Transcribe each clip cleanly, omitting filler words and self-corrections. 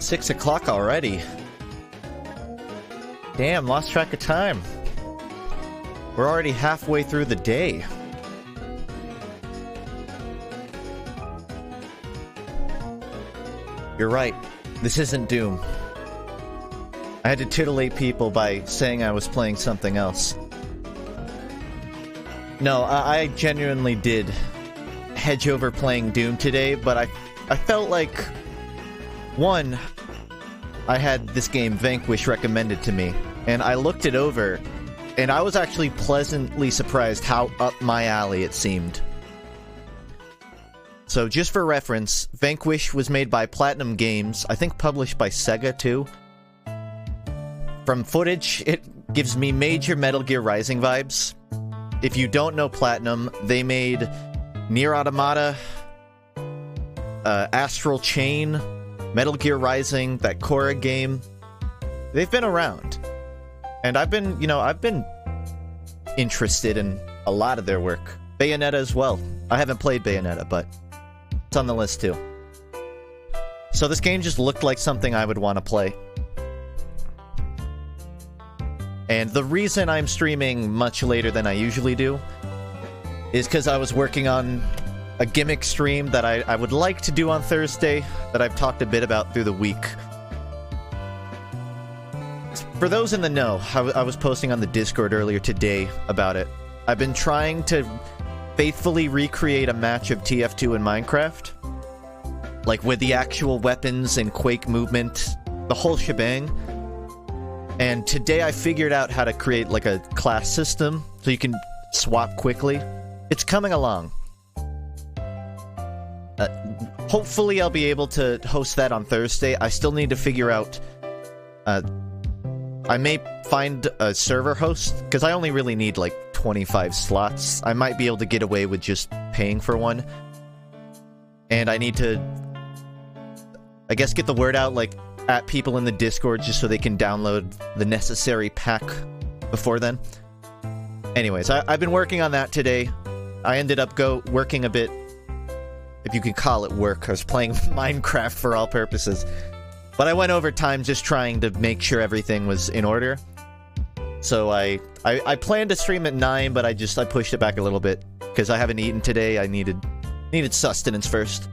6 o'clock already. Damn, lost track of time. We're already halfway through the day. You're right. This isn't Doom. I had to titillate people by saying I was playing something else. No, I genuinely did hedge over playing Doom today, but I felt like, one, I had this game Vanquish recommended to me, and I looked it over, and I was actually pleasantly surprised how up my alley it seemed. So just for reference, Vanquish was made by Platinum Games, I think published by Sega too. From footage, it gives me major Metal Gear Rising vibes. If you don't know Platinum, they made Nier Automata, Astral Chain, Metal Gear Rising, that Korra game. They've been around. And I've been interested in a lot of their work. Bayonetta as well. I haven't played Bayonetta, but it's on the list too. So this game just looked like something I would want to play. And the reason I'm streaming much later than I usually do is because I was working on a gimmick stream that I would like to do on Thursday that I've talked a bit about through the week. For those in the know, I was posting on the Discord earlier today about it. I've been trying to faithfully recreate a match of TF2 in Minecraft. Like with the actual weapons and Quake movement, the whole shebang. And today I figured out how to create like a class system so you can swap quickly. It's coming along. Hopefully I'll be able to host that on Thursday. I still need to figure out... I may find a server host, because I only really need like 25 slots. I might be able to get away with just paying for one. And I need to, I guess, get the word out, like, at people in the Discord just so they can download the necessary pack before then. Anyways, I've been working on that today. I ended up working a bit, if you could call it work. I was playing Minecraft for all purposes. But I went over time just trying to make sure everything was in order. So I planned to stream at 9, but I pushed it back a little bit. Because I haven't eaten today, I needed sustenance first.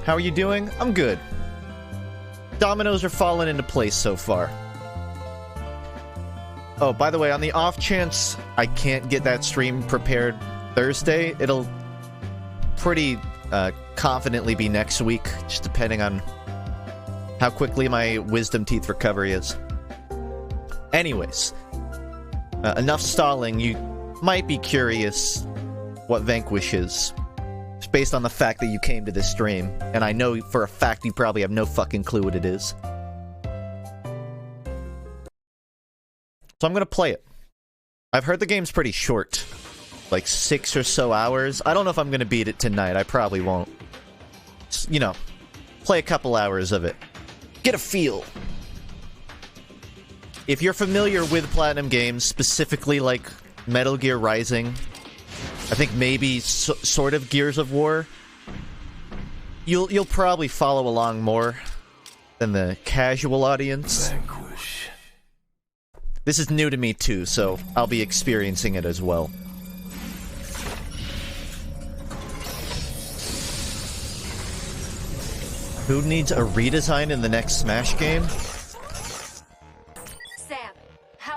How are you doing? I'm good. Dominoes are falling into place so far. Oh, by the way, on the off chance I can't get that stream prepared Thursday, it'll pretty confidently be next week, just depending on how quickly my wisdom teeth recovery is. Anyways, enough stalling. You might be curious what Vanquish is. It's based on the fact that you came to this stream, and I know for a fact you probably have no fucking clue what it is. So I'm gonna play it. I've heard the game's pretty short. Like 6 or so hours. I don't know if I'm gonna beat it tonight. I probably won't. You know, play a couple hours of it. Get a feel. If you're familiar with Platinum games, specifically like Metal Gear Rising, I think maybe sort of Gears of War, you'll probably follow along more than the casual audience. Vanquish. This is new to me too, so I'll be experiencing it as well. Who needs a redesign in the next Smash game?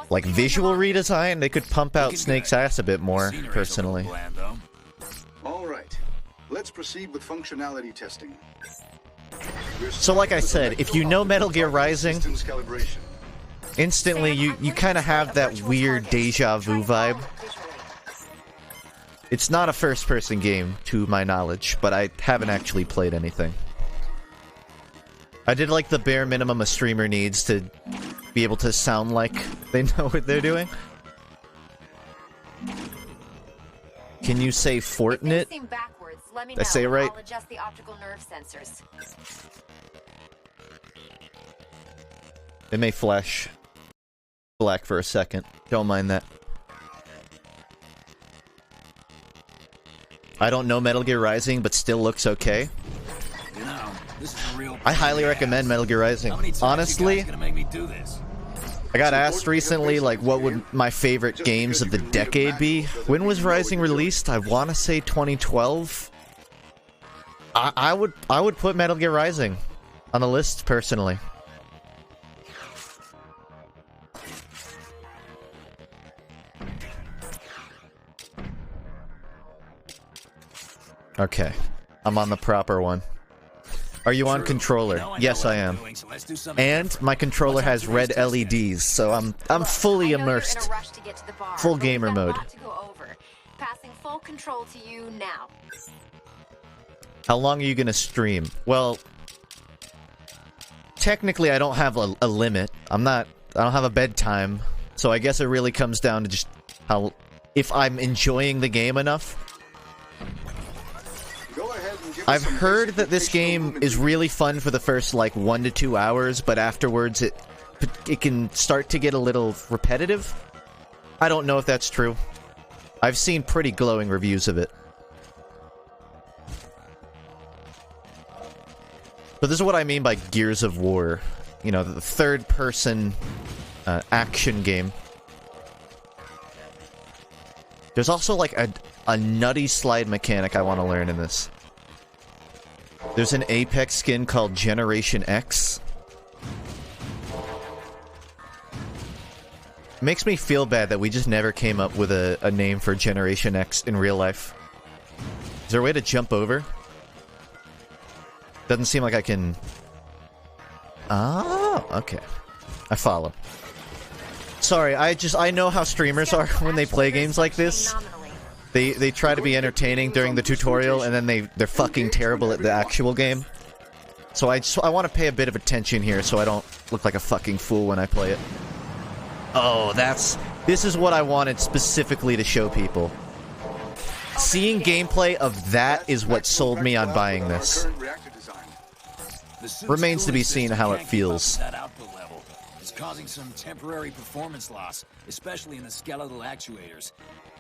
Like visual redesign? They could pump out Snake's ass a bit more, personally. Alright, let's proceed with functionality testing. So like I said, if you know Metal Gear Rising, instantly you kind of have that weird deja vu vibe. It's not a first-person game, to my knowledge, but I haven't actually played anything. I did like the bare minimum a streamer needs to be able to sound like they know what they're doing. Can you say Fortnite? Did I say it right? It may flash black for a second. Don't mind that. I don't know Metal Gear Rising, but still looks okay. This is a real I highly recommend Metal Gear Rising. How many times Honestly, you guys gonna make me do this? I got asked recently, like, what would my favorite games of the decade be? When was Rising released? I want to say 2012. I would put Metal Gear Rising on the list personally. Okay, I'm on the proper one. Are you on controller? Yes, I am. And my controller has red LEDs, so I'm fully immersed. Full gamer mode. Passing full control to you now. How long are you gonna stream? Well, technically I don't have a limit. I don't have a bedtime, so I guess it really comes down to just how, if I'm enjoying the game enough. I've heard that this game is really fun for the first, like, 1 to 2 hours, but afterwards it can start to get a little repetitive. I don't know if that's true. I've seen pretty glowing reviews of it. But this is what I mean by Gears of War. You know, the third-person action game. There's also, like, a nutty slide mechanic I want to learn in this. There's an Apex skin called Generation X. It makes me feel bad that we just never came up with a name for Generation X in real life. Is there a way to jump over? Doesn't seem like I can... Oh, okay. I follow. Sorry, I know how streamers are when they play games like this. They try to be entertaining during the tutorial, and then they're fucking terrible at the actual game. So I want to pay a bit of attention here so I don't look like a fucking fool when I play it. Oh, this is what I wanted specifically to show people. Seeing gameplay of that is what sold me on buying this. Remains to be seen how it feels. It's causing some temporary performance loss, especially in the skeletal actuators.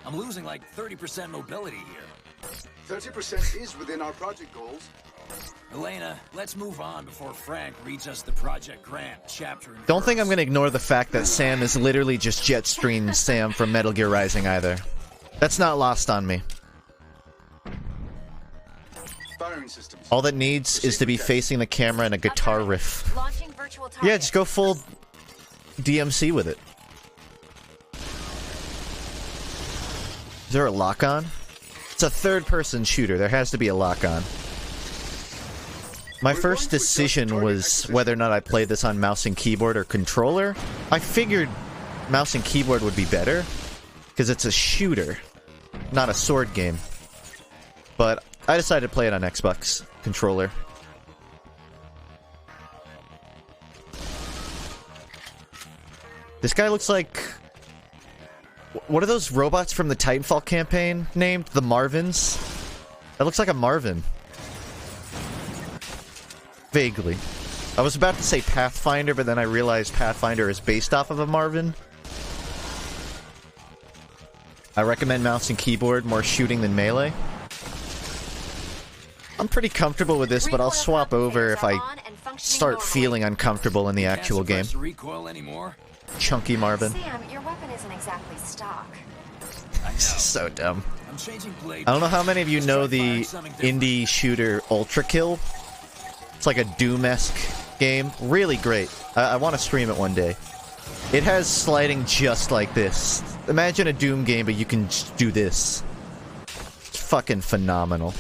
I'm losing like 30% mobility here. 30% is within our project goals. Elena, let's move on before Frank reads us the Project Grant chapter. Don't think I'm gonna ignore the fact that Sam is literally just Jetstream Sam from Metal Gear Rising either. That's not lost on me. All that needs is to be facing the camera and a guitar riff. Yeah, just go full DMC with it. Is there a lock-on? It's a third-person shooter. There has to be a lock-on. My first decision was whether or not I played this on mouse and keyboard or controller. I figured mouse and keyboard would be better, because it's a shooter, not a sword game. But I decided to play it on Xbox controller. This guy looks like... What are those robots from the Titanfall campaign named? The Marvins? That looks like a Marvin. Vaguely. I was about to say Pathfinder, but then I realized Pathfinder is based off of a Marvin. I recommend mouse and keyboard, more shooting than melee. I'm pretty comfortable with this, but I'll swap over if I start feeling uncomfortable in the actual game. Chunky Marvin. Sam, your weapon isn't exactly stock. This is so dumb. I don't know how many of you know the indie shooter Ultra Kill. It's like a Doom-esque game. Really great. I want to stream it one day. It has sliding just like this. Imagine a Doom game, but you can just do this. It's fucking phenomenal.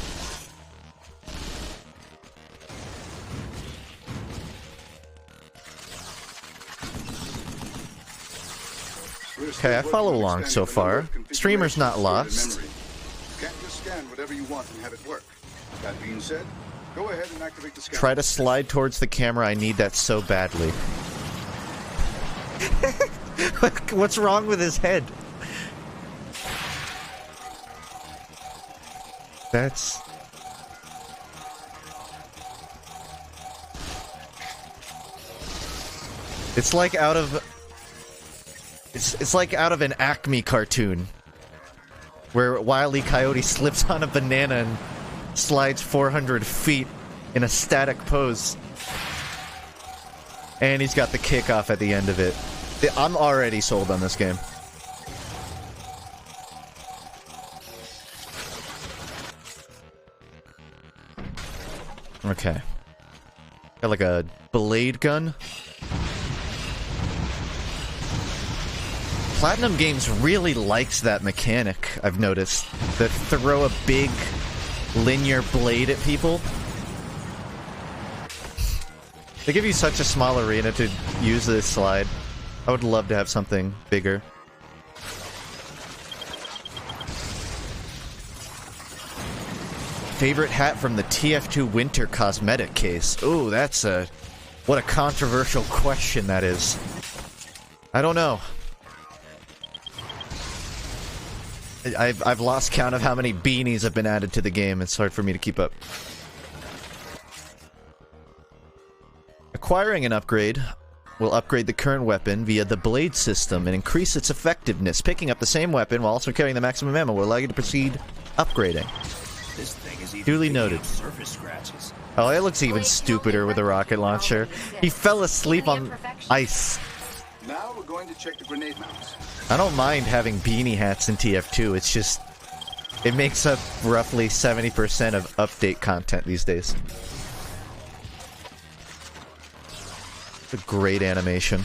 Okay, I follow along so far. Streamer's not lost. Can't just scan whatever you want and have it work. That being said, go ahead and activate the scan. Try to slide towards the camera. I need that so badly. What's wrong with his head? That's... It's like out of... It's like out of an Acme cartoon. Where Wile E. Coyote slips on a banana and slides 400 feet in a static pose. And he's got the kickoff at the end of it. I'm already sold on this game. Okay. Got like a blade gun. Platinum Games really likes that mechanic, I've noticed. That throw a big linear blade at people. They give you such a small arena to use this slide. I would love to have something bigger. Favorite hat from the TF2 Winter Cosmetic case? Ooh, that's a... what a controversial question that is. I don't know. I've lost count of how many beanies have been added to the game. It's hard for me to keep up. Acquiring an upgrade will upgrade the current weapon via the blade system and increase its effectiveness. Picking up the same weapon while also carrying the maximum ammo will allow you to proceed upgrading. This thing is even Duly picking noted. up surface scratches. Oh, it looks even stupider with a rocket launcher. He fell asleep on ice. Now we're going to check the grenade mounts. I don't mind having beanie hats in TF2, it's just... it makes up roughly 70% of update content these days. It's a great animation.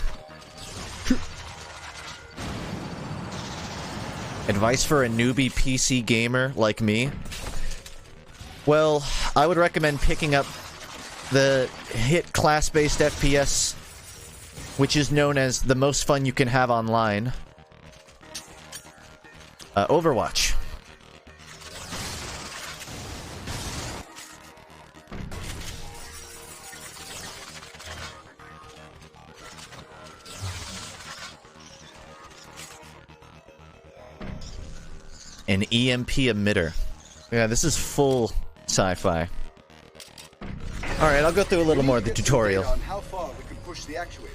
Advice for a newbie PC gamer like me? Well, I would recommend picking up the hit class-based FPS, which is known as the most fun you can have online. Overwatch. An EMP emitter. Yeah, this is full sci-fi. Alright, I'll go through a little more of the tutorial.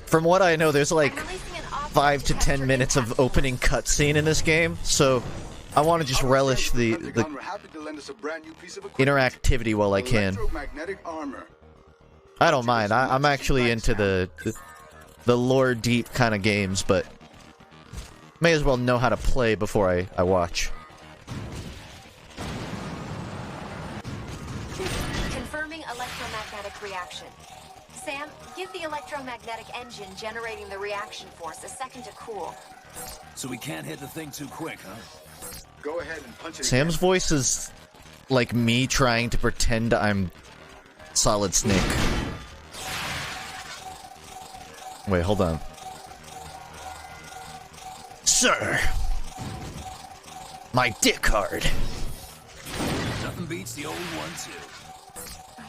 From what I know, there's like 5 to 10 minutes of opening cutscene in this game, so I want to just relish the interactivity while I can. I don't mind. I'm actually into the lore deep kind of games, but may as well know how to play before I watch. Confirming electromagnetic reaction. Sam, give the electromagnetic engine generating the reaction force a second to cool. So we can't hit the thing too quick, huh? Go ahead and punch it. Sam's voice is like me trying to pretend I'm Solid Snake. Wait, hold on. Sir! My dick hard. Nothing beats the old one, too.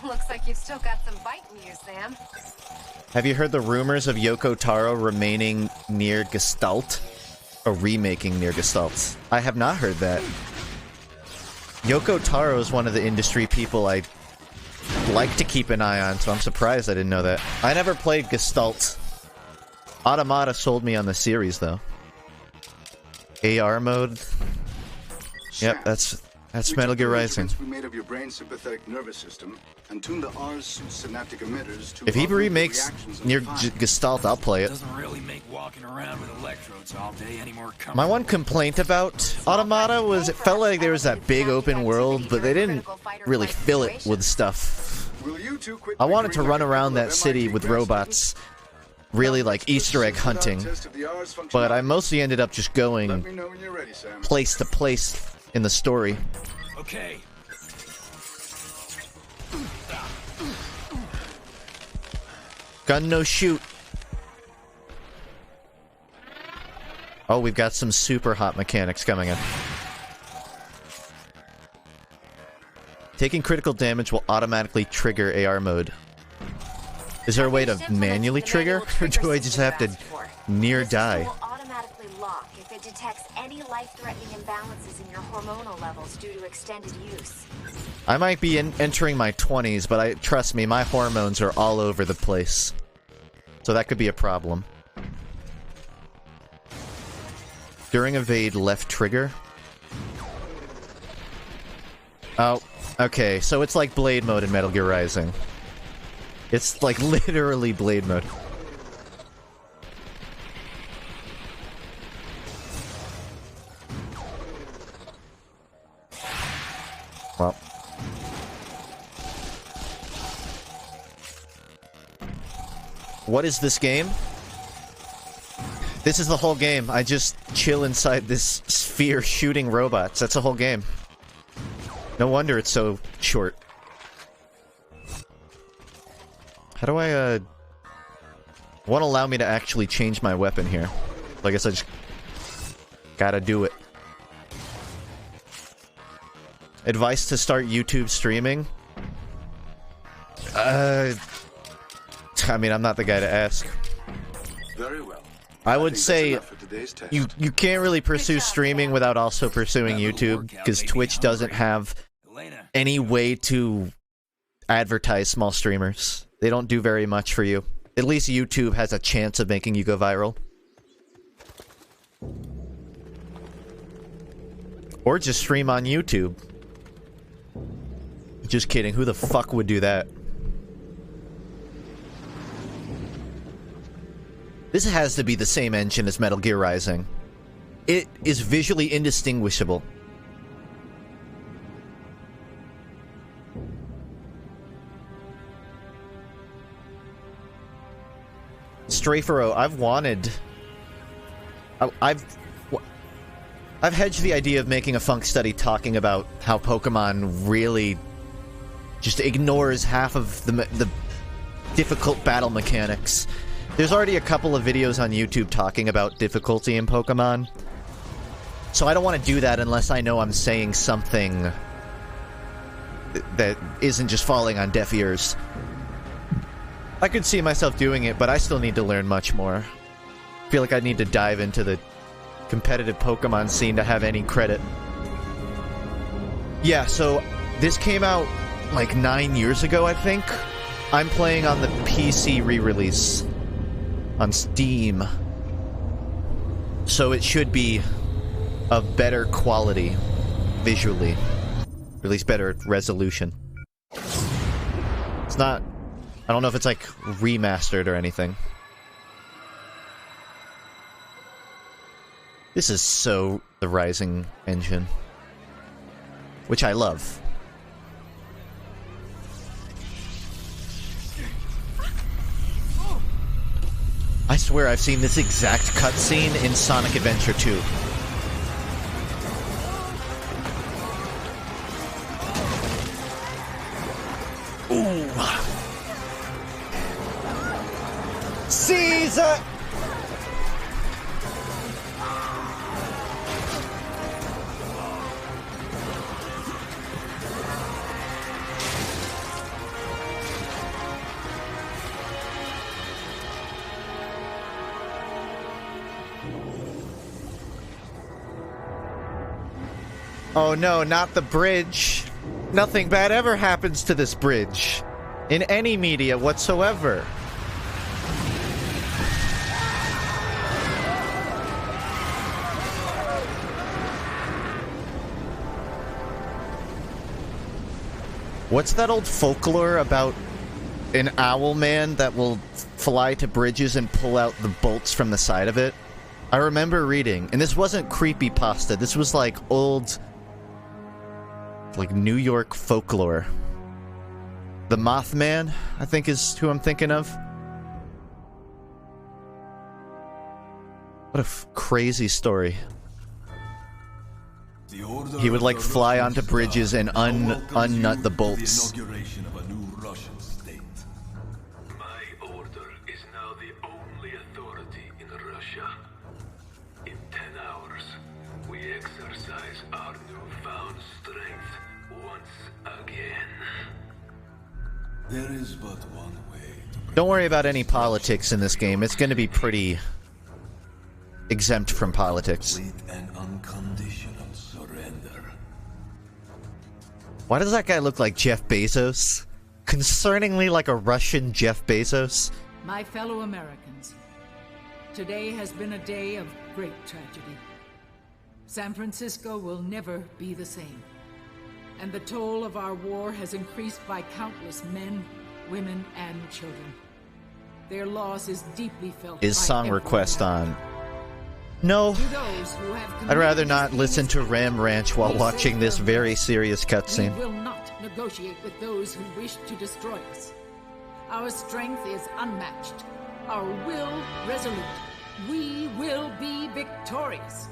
Looks like you've still got some bite in you, Sam. Have you heard the rumors of Yoko Taro remaining near Gestalt? Or remaking near Gestalt? I have not heard that. Yoko Taro is one of the industry people I like to keep an eye on, so I'm surprised I didn't know that. I never played Gestalt. Automata sold me on the series, though. AR mode? Yep, that's Metal Gear Rising. We made of your brain's sympathetic nervous system and tuned the R's synaptic emitters to If he remakes near Gestalt, I'll play it. Doesn't really make walking around with electrodes all day any more comfortable. My one complaint about Automata was it felt like there was that big open world, but they didn't really fill it with stuff. I wanted to run around that city with robots, really like Easter egg hunting, but I mostly ended up just going place to place in the story. Okay. Gun no shoot. Oh, we've got some super hot mechanics coming in. Taking critical damage will automatically trigger AR mode. Is there a way to manually trigger, or do I just have to near die? Will automatically lock if it detects any life-threatening imbalances in your hormonal levels due to extended use. I might be entering my 20s, but trust me, my hormones are all over the place. So that could be a problem. During evade, left trigger. Oh, Okay, so it's like Blade mode in Metal Gear Rising. It's like literally Blade mode. Well. What is this game? This is the whole game. I just chill inside this sphere shooting robots. That's the whole game. No wonder it's so short. How do I, won't allow me to actually change my weapon here. So I guess I just gotta do it. Advice to start YouTube streaming? I mean, I'm not the guy to ask. Very well. I would say you can't really pursue streaming without also pursuing YouTube, because Twitch doesn't have any way to advertise small streamers. They don't do very much for you. At least YouTube has a chance of making you go viral. Or just stream on YouTube. Just kidding, who the fuck would do that? This has to be the same engine as Metal Gear Rising. It is visually indistinguishable. Strafero, I've hedged the idea of making a funk study talking about how Pokemon really just ignores half of the difficult battle mechanics. There's already a couple of videos on YouTube talking about difficulty in Pokemon. So I don't want to do that unless I know I'm saying something that isn't just falling on deaf ears. I could see myself doing it, but I still need to learn much more. I feel like I need to dive into the competitive Pokemon scene to have any credit. Yeah, so this came out like 9 years ago, I think. I'm playing on the PC re-release on Steam. So it should be of better quality visually. Or at least better resolution. It's not... I don't know if it's like remastered or anything. This is so the Rising engine. Which I love. I swear I've seen this exact cutscene in Sonic Adventure 2. Ooh. Caesar! Oh no, not the bridge. Nothing bad ever happens to this bridge. In any media whatsoever. What's that old folklore about an owl man that will fly to bridges and pull out the bolts from the side of it? I remember reading, and this wasn't creepypasta, this was like old... like New York folklore. The Mothman, I think is who I'm thinking of. What a crazy story. He would like fly onto bridges and unnut the bolts. My order is now the only authority in Russia. In 10 hours, we exercise our newfound strength once again. There is but one way to... Don't worry about any politics in this game. It's going to be pretty exempt from politics. Complete and unconditional surrender. Why does that guy look like Jeff Bezos? Concerningly like a Russian Jeff Bezos. My fellow Americans, today has been a day of great tragedy. San Francisco will never be the same. and the toll of our war has increased by countless men, women, and children. Their loss is deeply felt. Is song request on? No. I'd rather not listen to Ram Ranch while watching this very serious cutscene. We will not negotiate with those who wish to destroy us. Our strength is unmatched. Our will resolute. We will be victorious.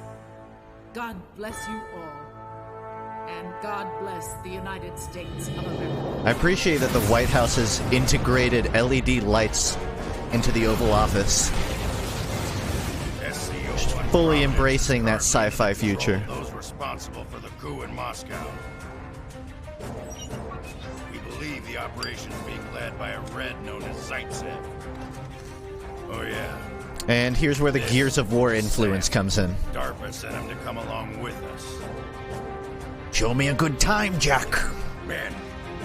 God bless you all. And God bless the United States of America. I appreciate that the White House has integrated LED lights into the Oval Office. Fully embracing that sci-fi future. Those responsible for the coup in Moscow. We believe the operation is being led by a Red known as Zaitsev. Oh yeah. And here's where the Gears of War influence comes in. DARPA sent him to come along with us. Show me a good time, Jack. Man,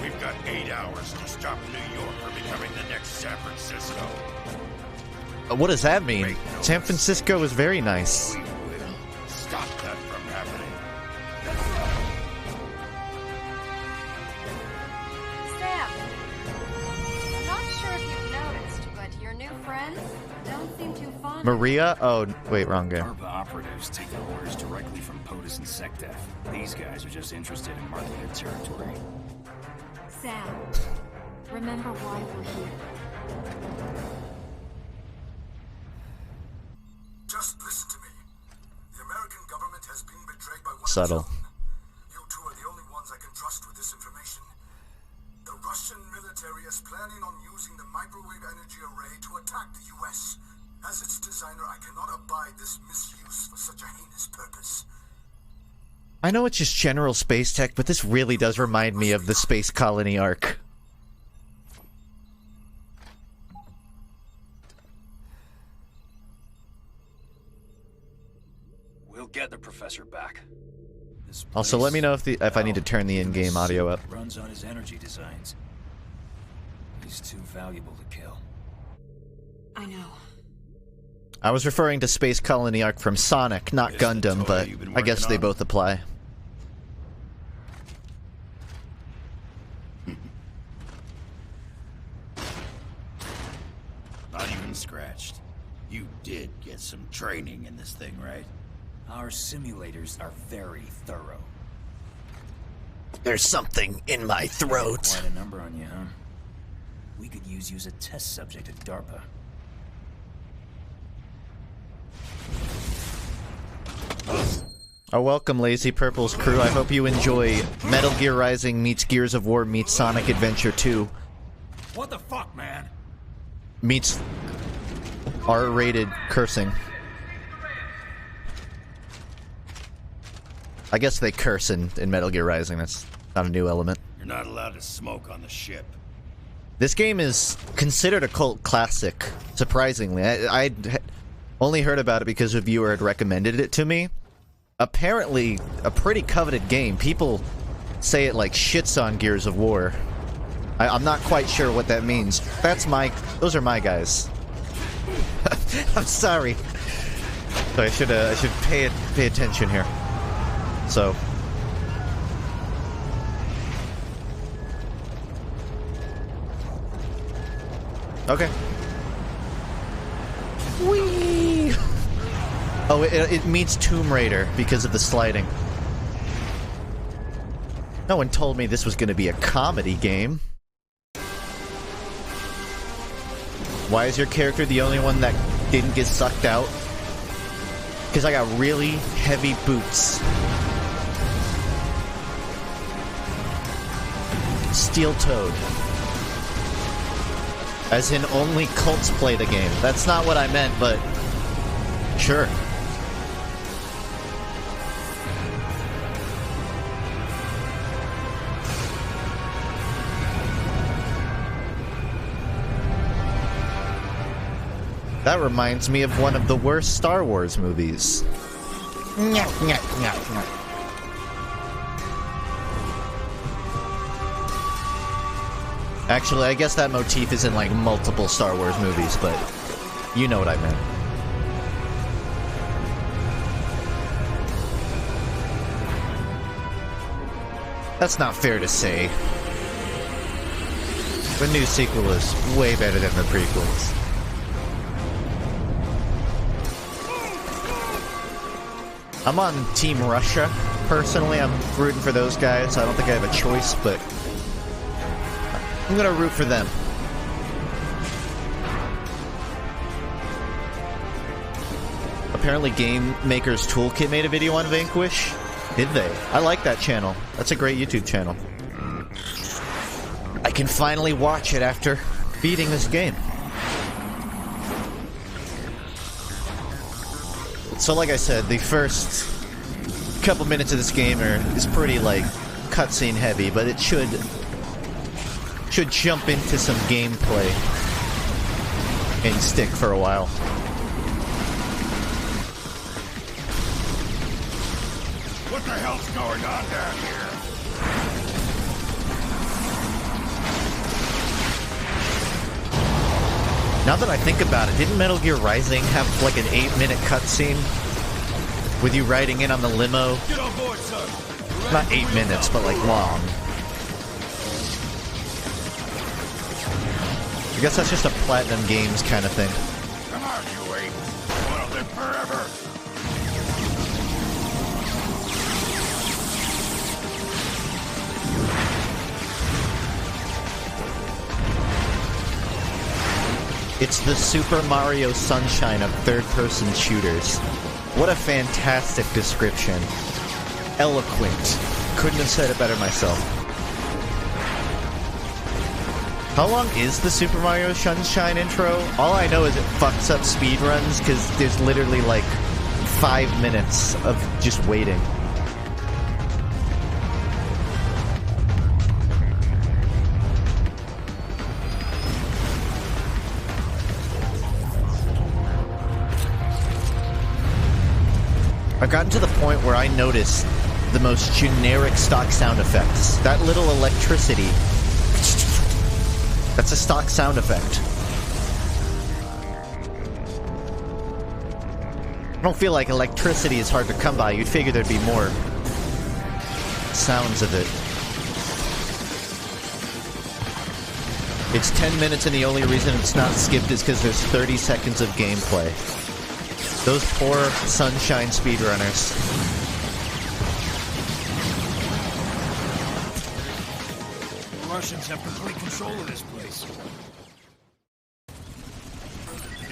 we've got 8 hours to stop New York from becoming the next San Francisco. What does that mean? San Francisco is very nice. We will stop that from happening. Sam, I'm not sure if you've noticed, but your new friends don't seem too fond. Maria? Oh, wait, wrong guy. DARPA operatives take their orders directly from POTUS and SecDef. These guys are just interested in marking their territory. Sam, remember why we're here. Just listen to me. The American government has been betrayed by one Subtle. of its own. You two are the only ones I can trust with this information. The Russian military is planning on using the microwave energy array to attack the U.S. As its designer, I cannot abide this misuse for such a heinous purpose. I know it's just general space tech, but this really does remind me of the Space Colony arc. We'll get the professor back. This Also, let me know if I need to place- turn the in-game audio up. Runs on his energy designs. He's too valuable to kill. I know. I was referring to Space Colony arc from Sonic, not Is the Gundam, toy but you've been I guess working they on? both apply. Not even scratched. You did get some training in this thing, right? Our simulators are very thorough. There's something in my throat. Quite a number on you, huh? We could use you as a test subject at DARPA. Oh, welcome, Lazy Purple's crew. I hope you enjoy Metal Gear Rising meets Gears of War meets Sonic Adventure 2 What the fuck, man? meets R-rated cursing. I guess they curse in Metal Gear Rising. That's not a new element. You're not allowed to smoke on the ship. This game is considered a cult classic, surprisingly. I'd only heard about it because a viewer had recommended it to me. Apparently, a pretty coveted game. People say it like shits on Gears of War. I'm not quite sure what that means. Those are my guys. I'm sorry. So I should pay attention here. So. Okay. Whee! Oh, it meets Tomb Raider because of the sliding. No one told me this was going to be a comedy game. Why is your character the only one that didn't get sucked out? Because I got really heavy boots. Steel-toed. As in, only cults play the game. That's not what I meant, but sure. That reminds me of one of the worst Star Wars movies. Actually, I guess that motif is in like multiple Star Wars movies, but you know what I meant. That's not fair to say. The new sequel is way better than the prequels. I'm on Team Russia, personally. I'm rooting for those guys. I don't think I have a choice, but I'm gonna root for them. Apparently Game Maker's Toolkit made a video on Vanquish. Did they? I like that channel. That's a great YouTube channel. I can finally watch it after beating this game. So like I said, the first couple minutes of this game is pretty, like, cutscene heavy, but it should jump into some gameplay and stick for a while. What the hell's going on down here? Now that I think about it, didn't Metal Gear Rising have like an 8-minute cutscene with you riding in on the limo? Get on board, son. Not 8 minutes, but like long. I guess that's just a Platinum Games kind of thing. Come on, you ape. I want to live forever. It's the Super Mario Sunshine of third-person shooters. What a fantastic description. Eloquent. Couldn't have said it better myself. How long is the Super Mario Sunshine intro? All I know is it fucks up speedruns because there's literally like 5 minutes of just waiting. I've gotten to the point where I notice the most generic stock sound effects. That little electricity. That's a stock sound effect. I don't feel like electricity is hard to come by. You'd figure there'd be more sounds of it. It's 10 minutes and the only reason it's not skipped is because there's 30 seconds of gameplay. Those poor Sunshine speedrunners. The Russians have complete control of this place.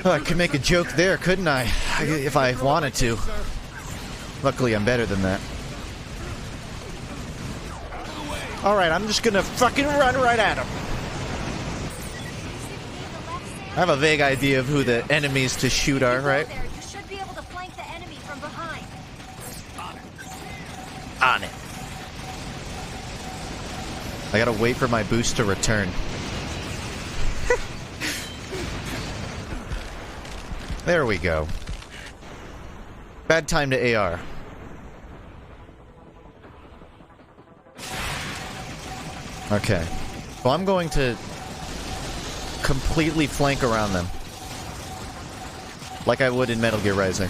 Oh, I could make a joke there, couldn't I? If I wanted to. Luckily, I'm better than that. Alright, I'm just gonna fucking run right at him. I have a vague idea of who the enemies to shoot are, right? On it. I gotta wait for my boost to return. There we go. Bad time to AR. Okay. Well, I'm going to completely flank around them. Like I would in Metal Gear Rising.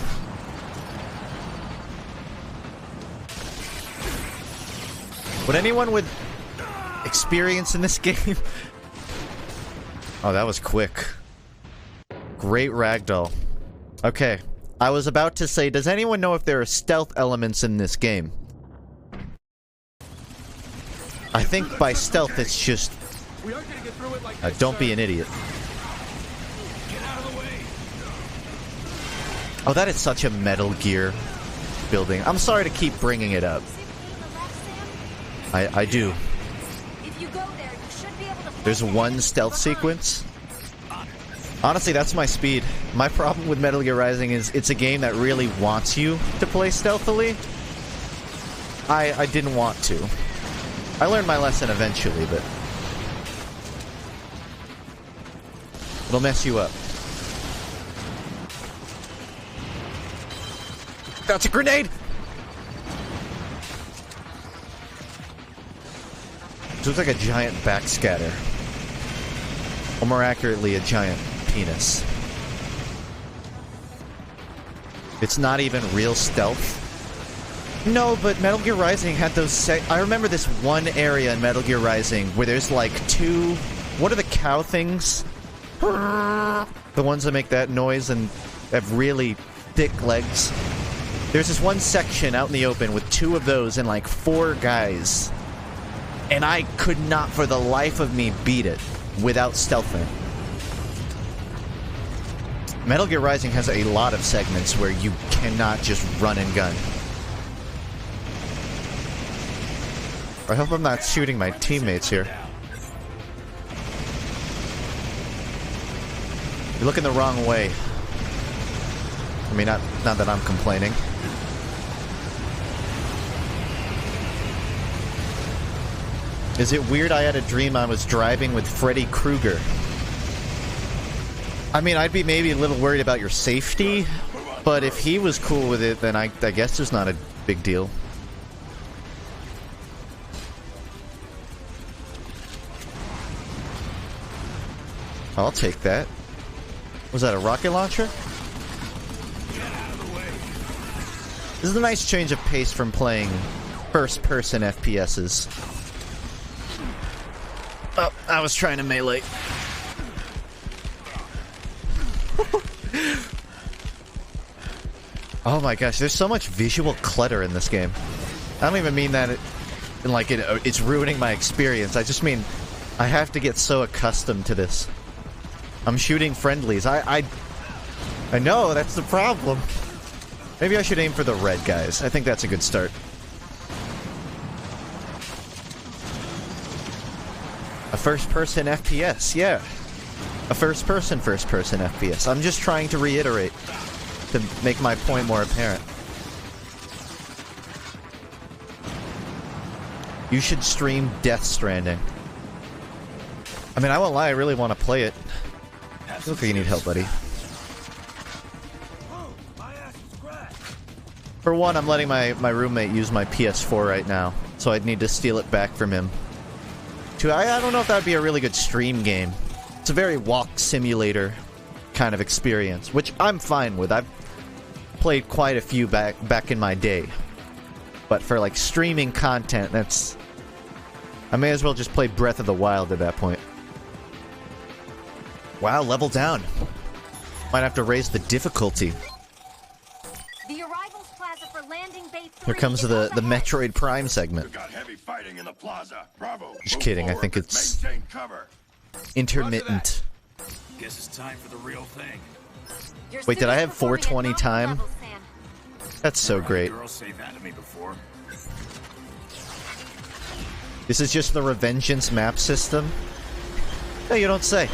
Would anyone with experience in this game? Oh, that was quick. Great ragdoll. Okay. I was about to say, does anyone know if there are stealth elements in this game? I think by stealth it's just... don't be an idiot. Oh, that is such a Metal Gear building. I'm sorry to keep bringing it up. I do. There's one stealth sequence. Honestly, that's my speed. My problem with Metal Gear Rising is it's a game that really wants you to play stealthily. I didn't want to. I learned my lesson eventually, but... it'll mess you up. That's a grenade! It looks like a giant backscatter. Or more accurately, a giant penis. It's not even real stealth. No, but Metal Gear Rising had those I remember this one area in Metal Gear Rising where there's like two... What are the cow things? The ones that make that noise and have really thick legs. There's this one section out in the open with two of those and like 4 guys. And I could not for the life of me beat it without stealthing. Metal Gear Rising has a lot of segments where you cannot just run and gun. I hope I'm not shooting my teammates here. You're looking the wrong way. I mean, not that I'm complaining. Is it weird I had a dream I was driving with Freddy Krueger? I mean, I'd be maybe a little worried about your safety, but if he was cool with it, then I guess it's not a big deal. I'll take that. Was that a rocket launcher? This is a nice change of pace from playing first-person FPSs. Oh, I was trying to melee. Oh my gosh, there's so much visual clutter in this game. I don't even mean that it's ruining my experience. I just mean I have to get so accustomed to this. I'm shooting friendlies. I know, that's the problem. Maybe I should aim for the red guys. I think that's a good start. A first-person FPS, yeah. A first-person FPS. I'm just trying to reiterate, to make my point more apparent. You should stream Death Stranding. I mean, I won't lie, I really want to play it. Look like you need help, buddy. For one, I'm letting my roommate use my PS4 right now, so I'd need to steal it back from him. Two, I don't know if that would be a really good stream game. It's a very walk simulator kind of experience, which I'm fine with. I've played quite a few back in my day. But for like streaming content, that's... I may as well just play Breath of the Wild at that point. Wow, level down. Might have to raise the difficulty. The arrivals plaza for landing bay 3. Here comes the Metroid Prime segment. Got heavy fighting in the plaza. Bravo. Just kidding, I think it's intermittent. Guess it's time for the real thing. Wait, did I have 420 time? That's so great. Girls say that to me before. This is just the Revengeance map system? No, you don't say.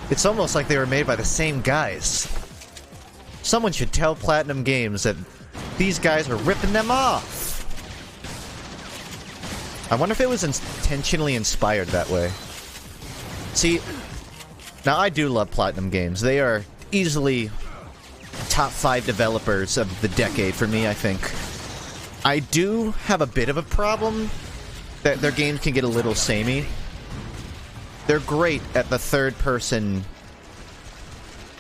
It's almost like they were made by the same guys. Someone should tell Platinum Games that these guys are ripping them off. I wonder if it was intentionally inspired that way. See, now I do love Platinum Games. They are easily top 5 developers of the decade for me, I think. I do have a bit of a problem that their games can get a little samey. They're great at the third-person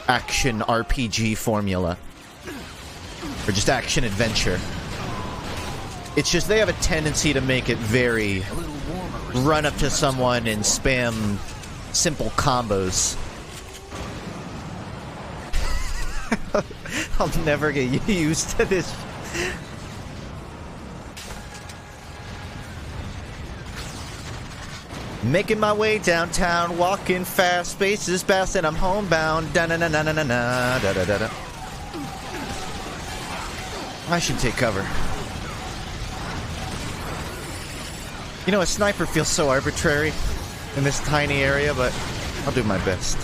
action RPG formula. Or just action-adventure. It's just they have a tendency to make it very run up to someone and spam simple combos. I'll never get used to this. Making my way downtown, walking fast, spaces fast, and I'm homebound. Da na na na na na na da da da da. I should take cover. You know, a sniper feels so arbitrary in this tiny area, but I'll do my best.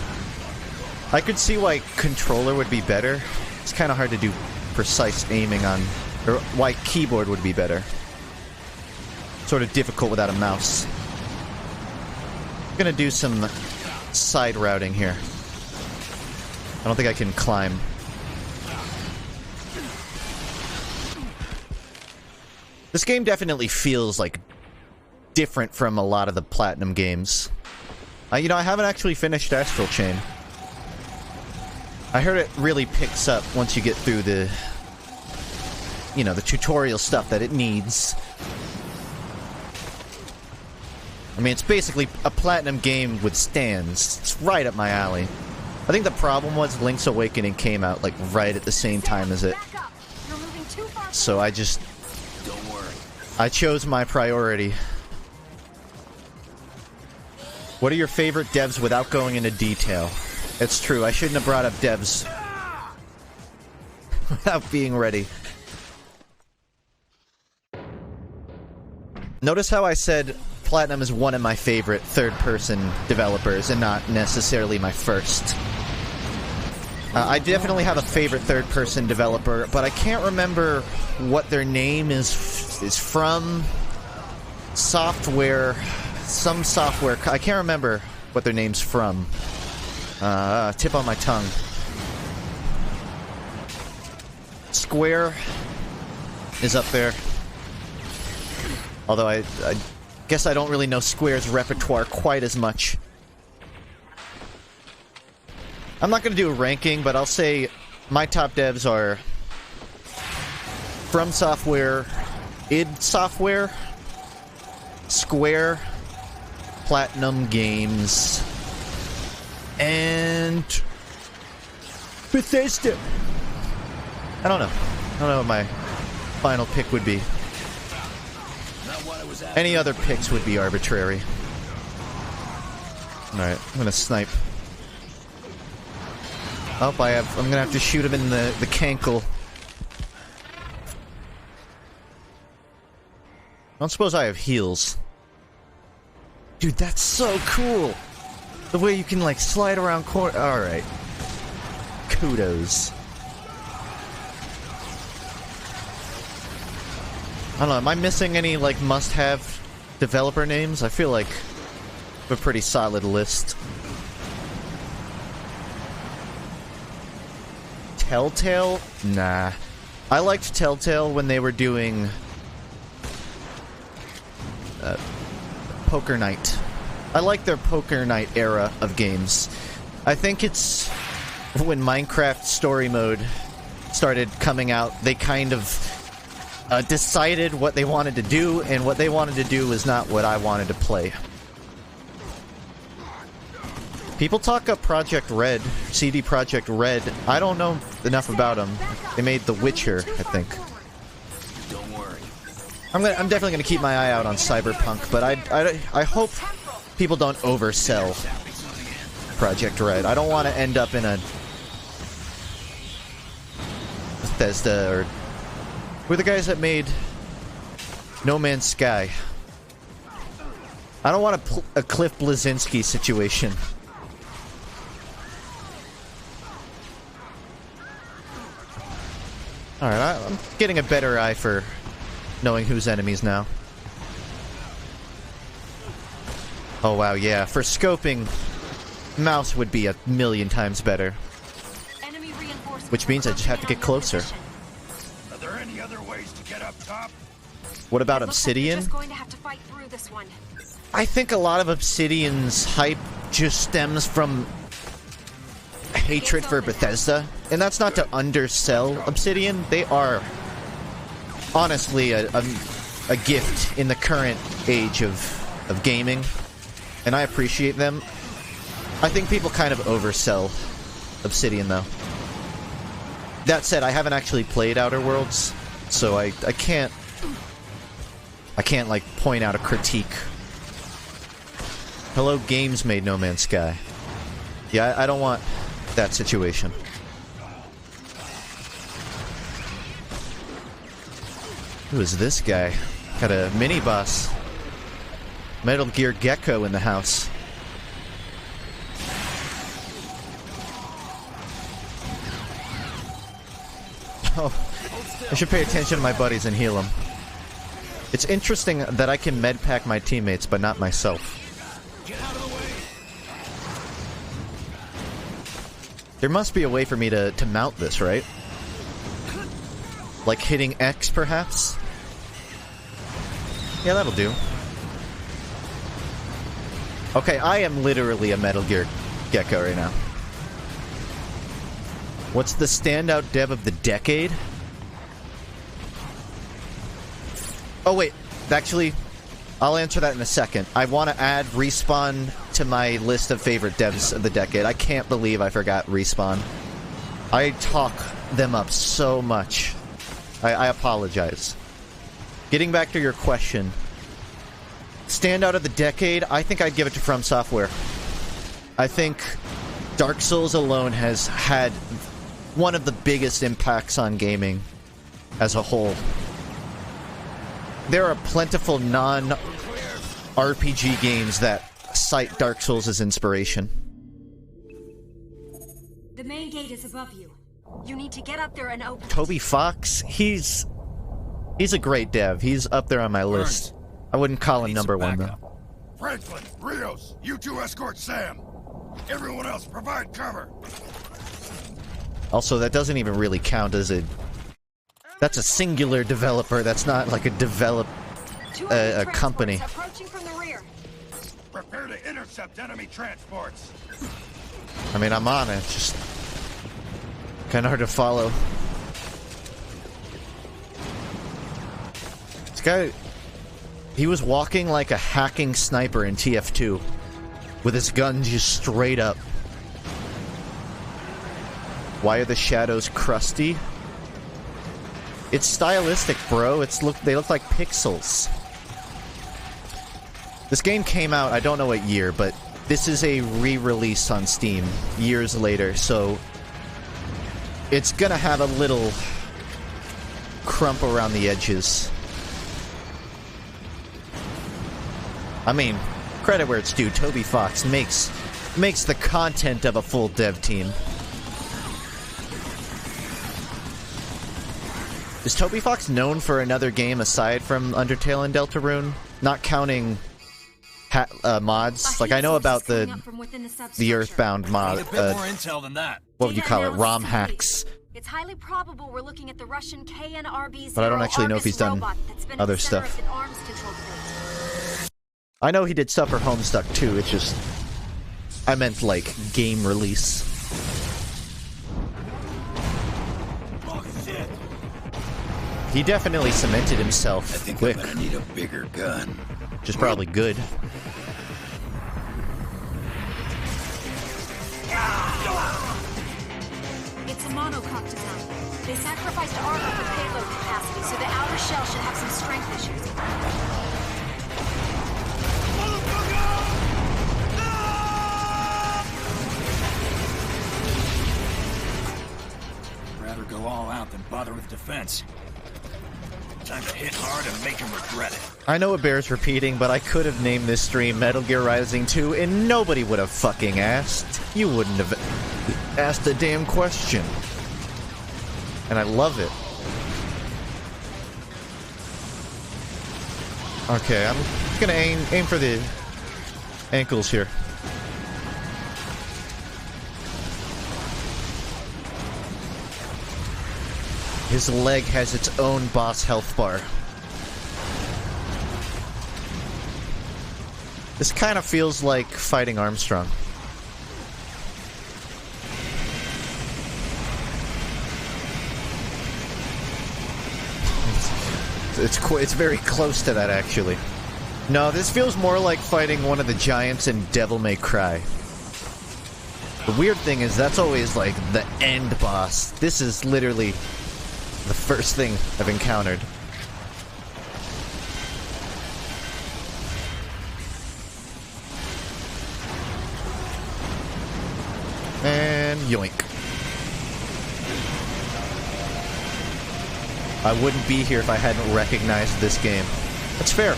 I could see why controller would be better. It's kind of hard to do precise aiming on, or why keyboard would be better. Sort of difficult without a mouse. I'm gonna do some side routing here. I don't think I can climb. This game definitely feels like different from a lot of the Platinum games. You know, I haven't actually finished Astral Chain. I heard it really picks up once you get through you know, the tutorial stuff that it needs. I mean, it's basically a platinum game with stands. It's right up my alley. I think the problem was Link's Awakening came out, like, right at the same time as it. So I just... Don't worry. I chose my priority. What are your favorite devs without going into detail? It's true, I shouldn't have brought up devs without being ready. Notice how I said Platinum is one of my favorite third-person developers and not necessarily my first. I definitely have a favorite third-person developer, but I can't remember what their name is from. Software... Some software... I can't remember what their name's from. Tip on my tongue. Square is up there. Although I guess I don't really know Square's repertoire quite as much. I'm not going to do a ranking, but I'll say my top devs are From Software, id Software, Square, Platinum Games, and Bethesda. I don't know. I don't know what my final pick would be. Any other picks would be arbitrary. Alright, I'm gonna snipe. Oh, I'm gonna have to shoot him in the cankle. I don't suppose I have heals. Dude, that's so cool! The way you can, like, slide around Alright. Kudos. I don't know, am I missing any, like, must-have developer names? I feel like a pretty solid list. Telltale? Nah. I liked Telltale when they were doing Poker Night. I like their Poker Night era of games. I think it's when Minecraft Story Mode started coming out, they kind of decided what they wanted to do, and what they wanted to do was not what I wanted to play. People talk up Project Red, CD Projekt Red. I don't know enough about them. They made The Witcher, I think. Don't worry. I'm definitely gonna keep my eye out on Cyberpunk, but I hope people don't oversell Project Red. I don't want to end up in a Bethesda or who are the guys that made No Man's Sky. I don't want a Cliff Bleszinski situation. Alright, I'm getting a better eye for knowing who's enemies now. Oh wow, yeah. For scoping, mouse would be 1,000,000 times better. Which means I just have to get closer. Are there any other ways to get up top? What about Obsidian? I think a lot of Obsidian's hype just stems from hatred for Bethesda. And that's not to undersell Obsidian. They are honestly a gift in the current age of gaming. And I appreciate them. I think people kind of oversell Obsidian, though. That said, I haven't actually played Outer Worlds, so I can't like point out a critique. Hello Games made No Man's Sky. Yeah, I don't want that situation. Who is this guy? Got a mini boss. Metal Gear Gecko in the house. Oh, I should pay attention to my buddies and heal them. It's interesting that I can medpack my teammates, but not myself. There must be a way for me to mount this, right? Like hitting X, perhaps? Yeah, that'll do. Okay, I am literally a Metal Gear Gecko right now. What's the standout dev of the decade? Oh wait, actually, I'll answer that in a second. I want to add Respawn to my list of favorite devs of the decade. I can't believe I forgot Respawn. I talk them up so much. I apologize. Getting back to your question. Standout of the decade, I think I'd give it to From Software. I think Dark Souls alone has had one of the biggest impacts on gaming as a whole. There are plentiful non-RPG games that cite Dark Souls as inspiration. The main gate is above you. You need to get up there and open it. Toby Fox, he's a great dev. He's up there on my list. I wouldn't call him number one, though. Franklin, Rios, you two escort Sam. Everyone else, provide cover. Also, that doesn't even really count as a... That's a singular developer. That's not like a a company. Approaching from the rear. Prepare to intercept enemy transports. I mean, I'm on it. It's just kind of hard to follow. This guy, he was walking like a hacking sniper in TF2, with his gun just straight up. Why are the shadows crusty? It's stylistic, bro. They look like pixels. This game came out, I don't know what year, but this is a re-release on Steam years later, so it's gonna have a little crump around the edges. I mean, credit where it's due. Toby Fox makes the content of a full dev team. Is Toby Fox known for another game aside from Undertale and Deltarune? Not counting mods. Like, I know about the Earthbound mod. Need a bit more intel than that. What would you call it? ROM hacks. It's highly probable we're looking at the Russian KNRB-0 But I don't actually know if he's done other stuff. I know he did stuff for Homestuck too. It's just I meant like game release. He definitely cemented himself quick. I'm gonna need a bigger gun. Which is probably good. It's a monocoque design. They sacrificed armor for payload capacity, so the outer shell should have some strength issues. Rather go all out than bother with defense. Time to hit hard and make him regret it. I know it bears repeating, but I could have named this stream Metal Gear Rising 2 and nobody would have fucking asked. You wouldn't have asked a damn question. And I love it. Okay, I'm gonna aim for the ankles here. His leg has its own boss health bar. This kind of feels like fighting Armstrong. It's very close to that, actually. No, this feels more like fighting one of the giants in Devil May Cry. The weird thing is that's always like the end boss. This is literally the first thing I've encountered. And yoink. I wouldn't be here if I hadn't recognized this game. That's fair.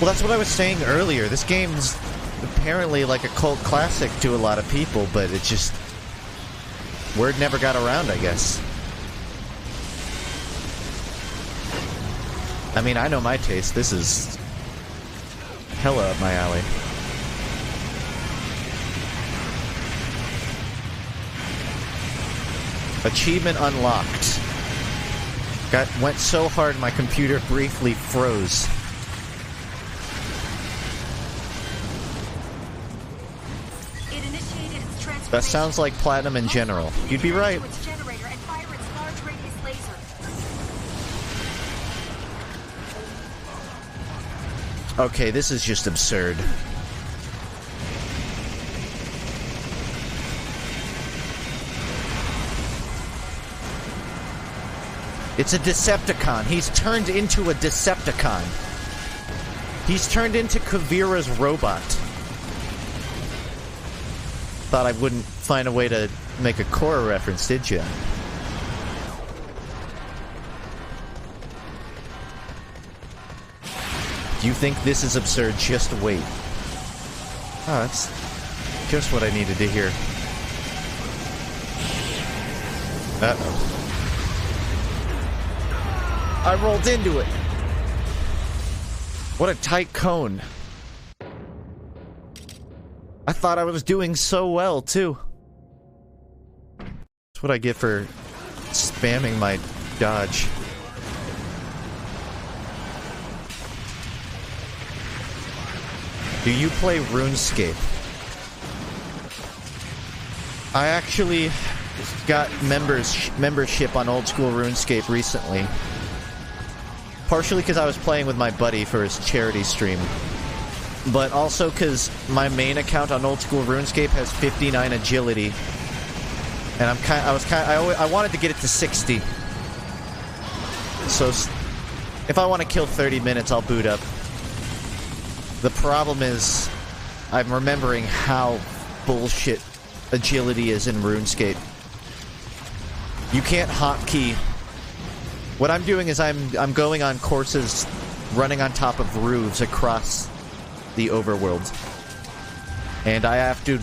Well, that's what I was saying earlier. This game's apparently like a cult classic to a lot of people, but it just... word never got around, I guess. I mean, I know my taste. This is hella up my alley. Achievement unlocked. Went so hard my computer briefly froze. It initiated its transformation. That sounds like Platinum in general. You'd be right. Okay, this is just absurd. It's a Decepticon. He's turned into a Decepticon. He's turned into Kavira's robot. Thought I wouldn't find a way to make a Korra reference, did you? Do you think this is absurd? Just wait. Oh, that's just what I needed to hear. Uh-oh. I rolled into it. What a tight cone. I thought I was doing so well, too. That's what I get for spamming my dodge. Do you play RuneScape? I actually got membership on old school RuneScape recently. Partially because I was playing with my buddy for his charity stream. But also because my main account on old school RuneScape has 59 agility. And I wanted to get it to 60. So if I want to kill 30 minutes, I'll boot up. The problem is, I'm remembering how bullshit agility is in RuneScape. You can't hotkey. What I'm doing is I'm going on courses, running on top of roofs across the overworld. And I have to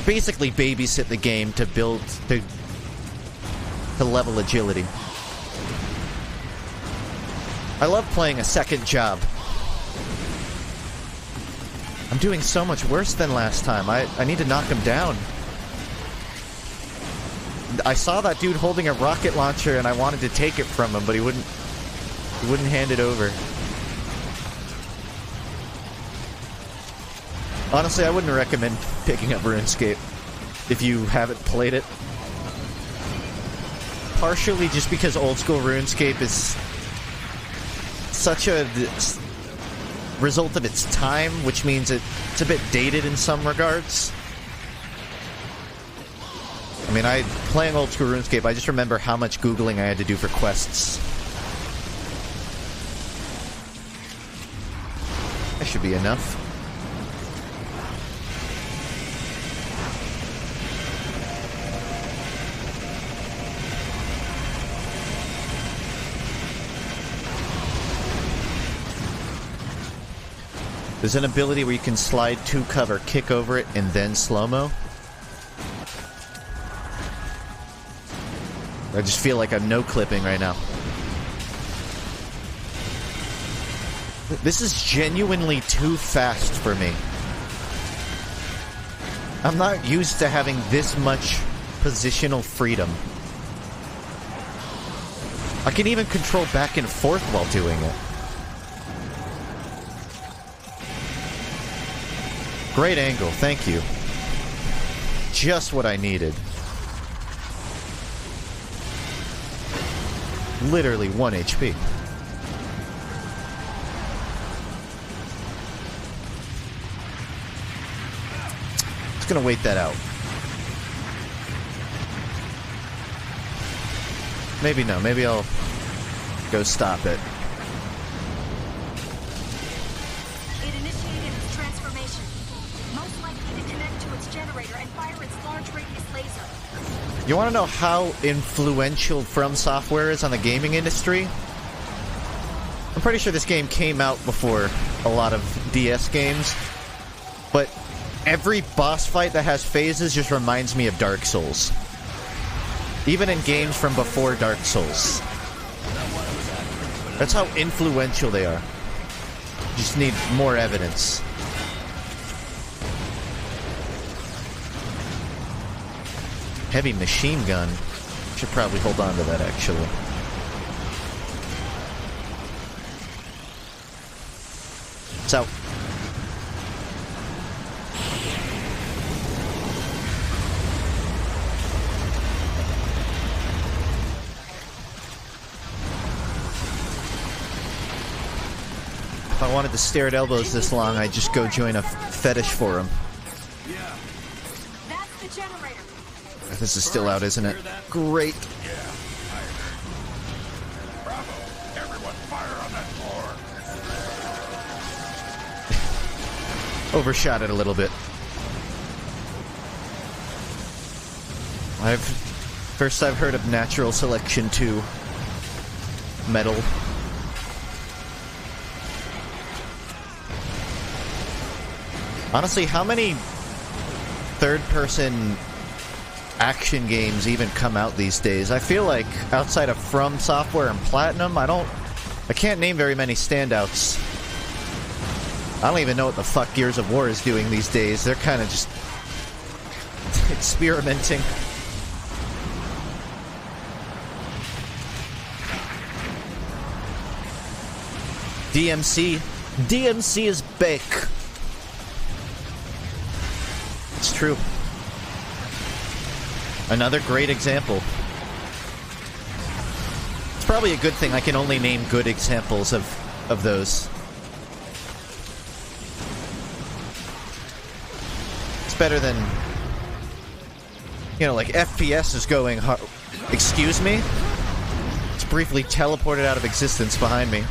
basically babysit the game to build, to level agility. I love playing a second job. I'm doing so much worse than last time. I need to knock him down. I saw that dude holding a rocket launcher and I wanted to take it from him, but he wouldn't hand it over. Honestly, I wouldn't recommend picking up RuneScape if you haven't played it. Partially just because old school RuneScape is such a result of its time, which means it's a bit dated in some regards. I mean, playing old school RuneScape, I just remember how much Googling I had to do for quests. That should be enough. There's an ability where you can slide to cover, kick over it, and then slow-mo. I just feel like I'm no-clipping right now. This is genuinely too fast for me. I'm not used to having this much positional freedom. I can even control back and forth while doing it. Great angle, thank you. Just what I needed. Literally 1 HP. Just gonna wait that out. Maybe no, maybe I'll go stop it. It initiated its transformation. Most likely to connect to its generator and fire its large radius laser. You want to know how influential From Software is on the gaming industry? I'm pretty sure this game came out before a lot of DS games, but every boss fight that has phases just reminds me of Dark Souls. Even in games from before Dark Souls. That's how influential they are. Just need more evidence. Heavy machine gun. Should probably hold on to that, actually. It's out. If I I wanted to stare at elbows this long, I'd just go join a fetish forum. Yeah. That's the generator. This is still out, isn't it? Great. Bravo! Everyone fire on that floor! Overshot it a little bit. First I've heard of Natural Selection 2. Metal. Honestly, how many third-person action games even come out these days? I feel like outside of From Software and Platinum, I can't name very many standouts. I don't even know what the fuck Gears of War is doing these days. They're kind of just experimenting. DMC is back. It's true. Another great example. It's probably a good thing I can only name good examples of those. It's better than, you know, like FPS is going hard. Excuse me? It's briefly teleported out of existence behind me.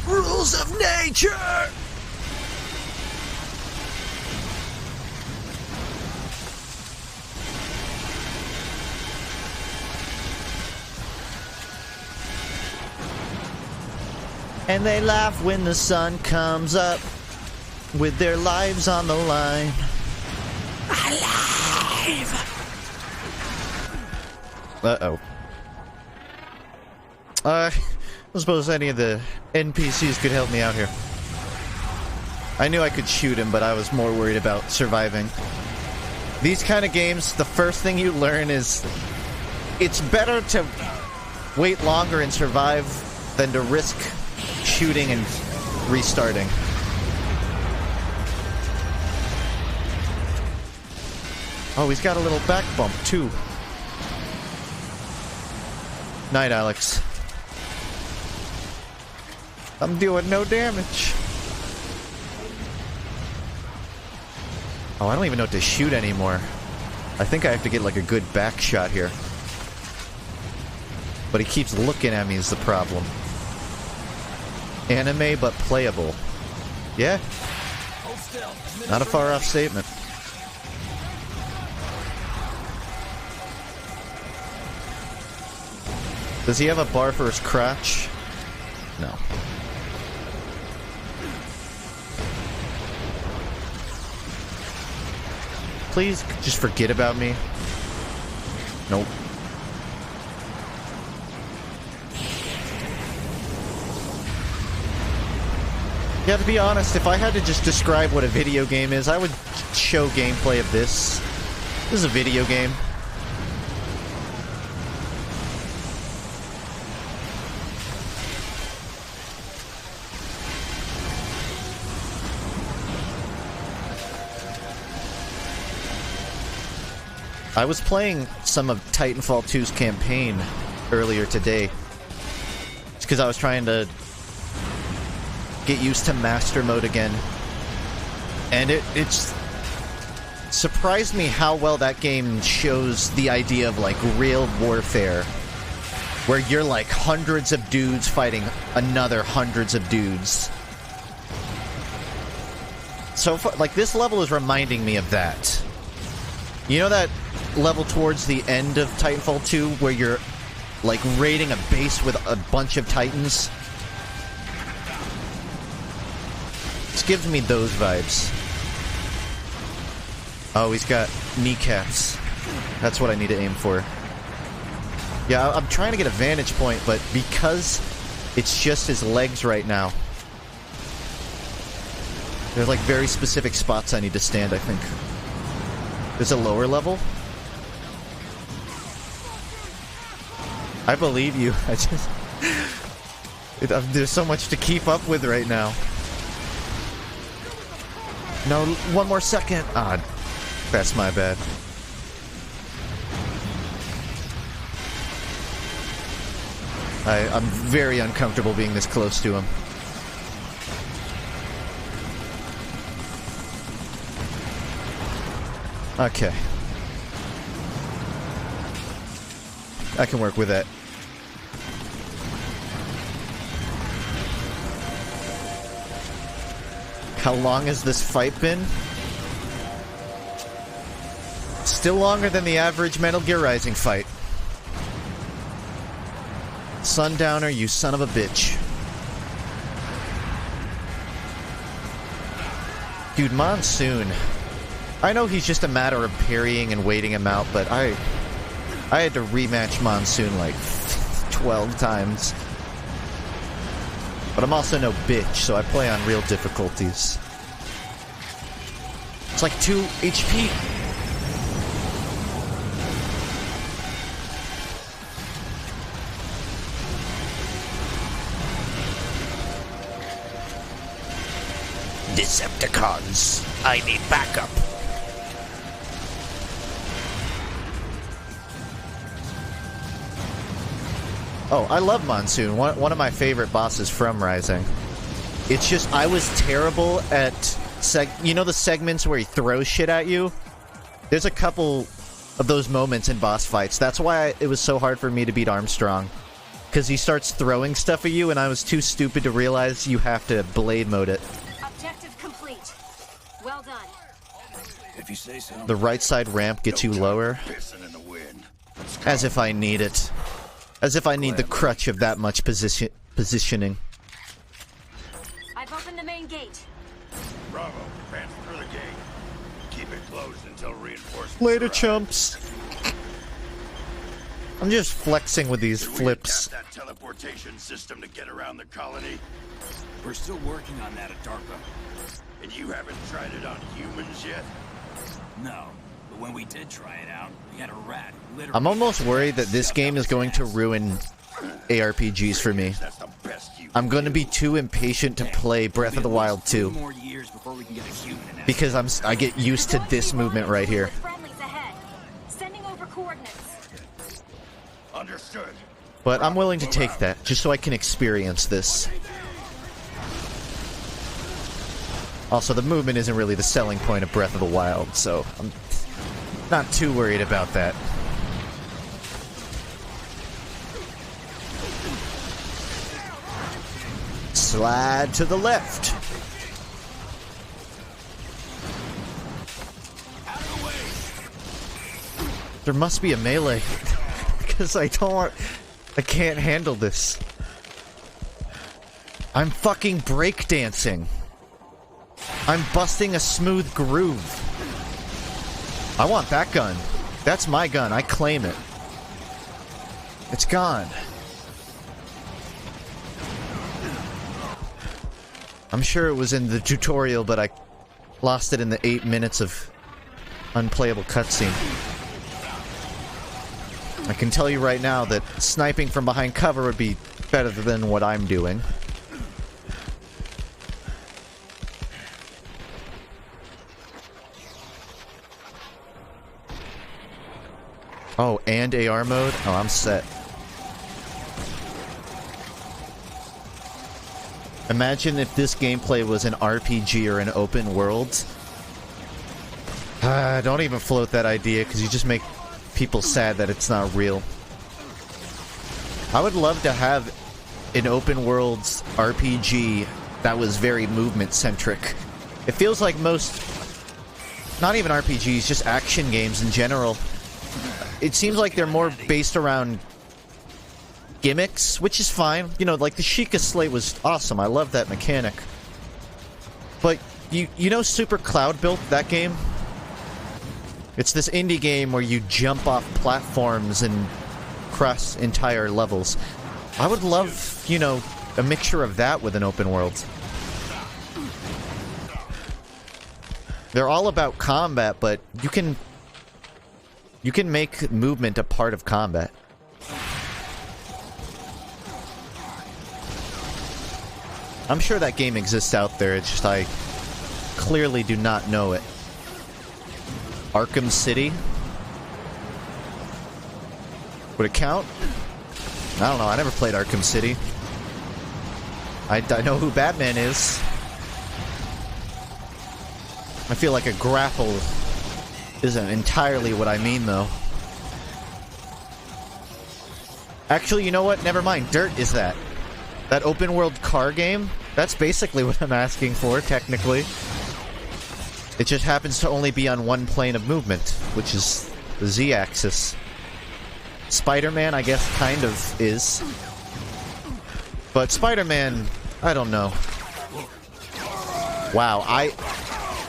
Rules of nature! And they laugh when the sun comes up with their lives on the line. Alive! Uh-oh. I suppose any of the NPCs could help me out here. I knew I could shoot him, but I was more worried about surviving. These kind of games, the first thing you learn is it's better to wait longer and survive than to risk shooting and restarting. Oh, he's got a little back bump, too. Night, Alex. I'm doing no damage. Oh, I don't even know what to shoot anymore. I think I have to get like a good back shot here. But he keeps looking at me is the problem. Anime but playable. Yeah. Not a far off statement. Does he have a bar for his crotch? No. Please just forget about me. Nope. Yeah, to be honest, if I had to just describe what a video game is, I would show gameplay of this. This is a video game. I was playing some of Titanfall 2's campaign earlier today. It's because I was trying to get used to Master Mode again. And it's surprised me how well that game shows the idea of, like, real warfare. Where you're, like, hundreds of dudes fighting another hundreds of dudes. So, like, this level is reminding me of that. You know that level towards the end of Titanfall 2 where you're, like, raiding a base with a bunch of Titans? This gives me those vibes. Oh, he's got kneecaps. That's what I need to aim for. Yeah, I'm trying to get a vantage point, but because it's just his legs right now, there's, like, very specific spots I need to stand, I think. There's a lower level? I believe you. There's so much to keep up with right now. No, one more second. Ah, that's my bad. I'm very uncomfortable being this close to him. Okay. I can work with that. How long has this fight been? Still longer than the average Metal Gear Rising fight. Sundowner, you son of a bitch. Dude, Monsoon. I know he's just a matter of parrying and waiting him out, but I had to rematch Monsoon like 12 times. But I'm also no bitch, so I play on real difficulties. It's like 2 HP. Decepticons, I need backup. Oh, I love Monsoon. One of my favorite bosses from Rising. It's just, I was terrible at, you know the segments where he throws shit at you? There's a couple of those moments in boss fights. That's why it was so hard for me to beat Armstrong. Because he starts throwing stuff at you, and I was too stupid to realize you have to blade mode it. Objective complete. Well done. If you say so. The right side ramp gets you lower. As if I need it. As if I need the crutch of that much positioning. I've opened the main gate. Bravo, advance through the gate. Keep it closed until reinforcements Later, arrive. chumps. I'm just flexing with these flips. That teleportation system to get around the colony. We're still working on that at DARPA. And you haven't tried it on humans yet? No, but when we did try it out, we had a rat. Literally. I'm almost worried that this game is going to ruin ARPGs for me. I'm going to be too impatient to play Breath of the Wild 2. Because I get used to this movement right here. Sending over coordinates. Understood. But I'm willing to take that, just so I can experience this. Also, the movement isn't really the selling point of Breath of the Wild, so I'm not too worried about that. Slide to the left. There must be a melee. Because I can't handle this. I'm fucking breakdancing. I'm busting a smooth groove. I want that gun. That's my gun. I claim it. It's gone. I'm sure it was in the tutorial, but I lost it in the 8 minutes of unplayable cutscene. I can tell you right now that sniping from behind cover would be better than what I'm doing. Oh, and AR mode? Oh, I'm set. Imagine if this gameplay was an RPG or an open world. Don't even float that idea, because you just make people sad that it's not real. I would love to have an open world RPG that was very movement-centric. It feels like most, not even RPGs, just action games in general. It seems like they're more based around gimmicks, which is fine. You know, like the Sheikah Slate was awesome. I love that mechanic. But you know Super Cloud Built, that game? It's this indie game where you jump off platforms and cross entire levels. I would love, you know, a mixture of that with an open world. They're all about combat, but you can make movement a part of combat. I'm sure that game exists out there, it's just I clearly do not know it. Arkham City? Would it count? I don't know, I never played Arkham City. I know who Batman is. I feel like a grapple isn't entirely what I mean, though. Actually, you know what? Never mind. Dirt is that. That open world car game? That's basically what I'm asking for, technically. It just happens to only be on one plane of movement, which is the Z-axis. Spider-Man, I guess, kind of is. But Spider-Man, I don't know. Wow, I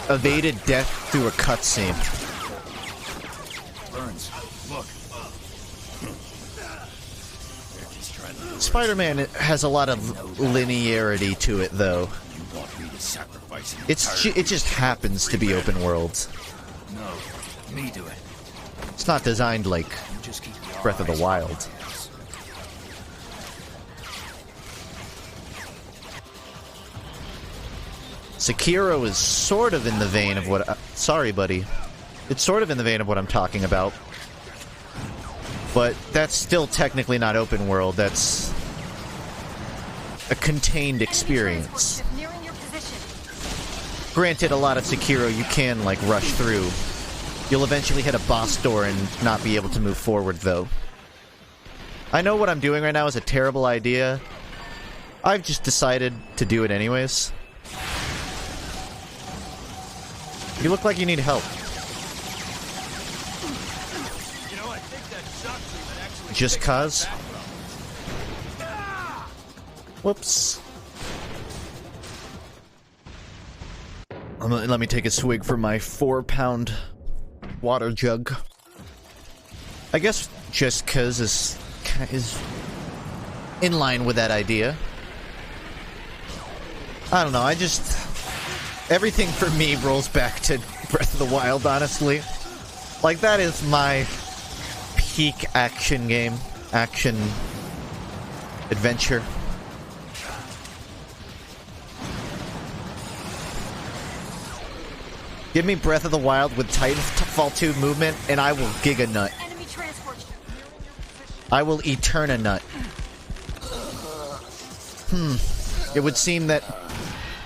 evaded death through a cutscene. Burns, look. Spider-Man has a lot of linearity to it, though. You want me to sacrifice It just happens to be open world. No, me do it. It's not designed like You just keep your Breath of the eyes Wild. on details. Sekiro is sort of in the vein of what... sorry, buddy. It's sort of in the vein of what I'm talking about. But that's still technically not open world. That's a contained experience. Nearing your position. Granted, a lot of Sekiro you can, like, rush through. You'll eventually hit a boss door and not be able to move forward, though. I know what I'm doing right now is a terrible idea. I've just decided to do it anyways. You look like you need help. You know, I think that shock treatment actually Just cause? Whoops. Let me take a swig from my 4-pound water jug. I guess just cause is in line with that idea. I don't know, I just... everything for me rolls back to Breath of the Wild, honestly. Like, that is my peak action game. Action adventure. Give me Breath of the Wild with Titanfall 2 movement, and I will giga nut. Enemy transport. I will Eterna nut. It would seem that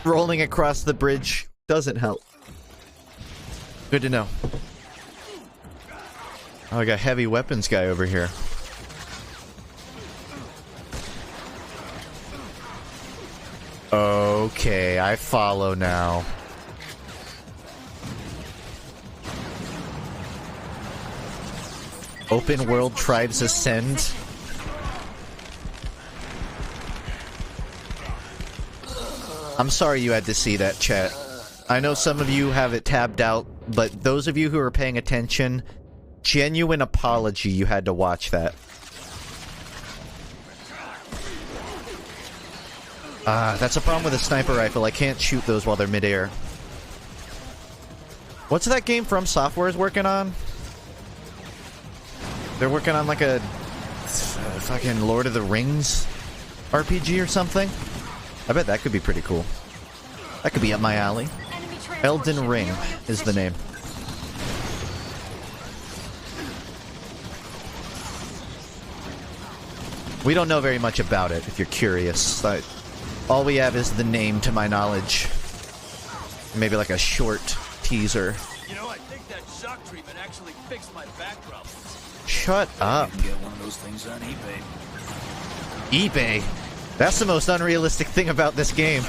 rolling across the bridge doesn't help. Good to know. Oh, I got heavy weapons guy over here. Okay, I follow now. Open World Tribes Ascend. I'm sorry you had to see that, chat. I know some of you have it tabbed out, but those of you who are paying attention, genuine apology you had to watch that. That's a problem with a sniper rifle. I can't shoot those while they're midair. What's that game From Software is working on? They're working on like a fucking Lord of the Rings RPG or something? I bet that could be pretty cool. That could be up my alley. Elden Ring is the name. We don't know very much about it, if you're curious. All we have is the name, to my knowledge. Maybe like a short teaser. You know, I think that shock treatment actually fixed my back problems. Shut up. You can get one of those things on eBay. eBay? That's the most unrealistic thing about this game.